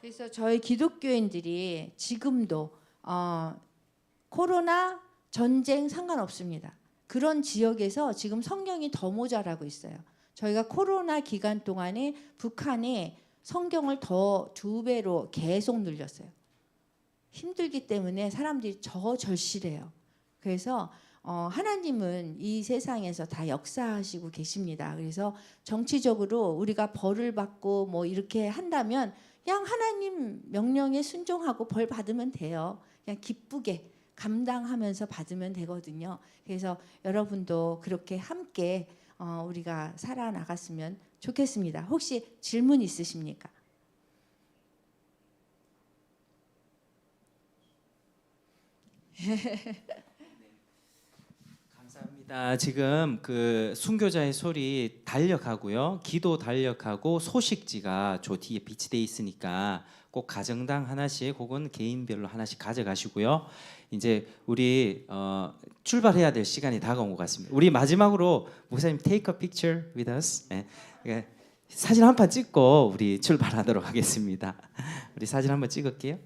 그래서 저희 기독교인들이 지금도 코로나 전쟁 상관없습니다. 그런 지역에서 지금 성경이 더 모자라고 있어요. 저희가 코로나 기간 동안에 북한에 성경을 더 2배로 계속 늘렸어요. 힘들기 때문에 사람들이 절실해요. 그래서 하나님은 이 세상에서 다 역사하시고 계십니다. 그래서 정치적으로 우리가 벌을 받고 뭐 이렇게 한다면 그냥 하나님 명령에 순종하고 벌 받으면 돼요. 그냥 기쁘게 감당하면서 받으면 되거든요. 그래서 여러분도 그렇게 함께 우리가 살아나갔으면 좋겠습니다. 혹시 질문 있으십니까? 감사합니다. 지금 그 순교자의 소리 달력하고요, 기도 달력하고 소식지가 저 뒤에 비치돼 있으니까 꼭 가정당 하나씩 혹은 개인별로 하나씩 가져가시고요. 이제 우리 출발해야 될 시간이 다가온 것 같습니다. 우리 마지막으로 목사님 take a picture with us. 네. 예, 사진 한 판 찍고 우리 출발하도록 하겠습니다. 우리 사진 한번 찍을게요.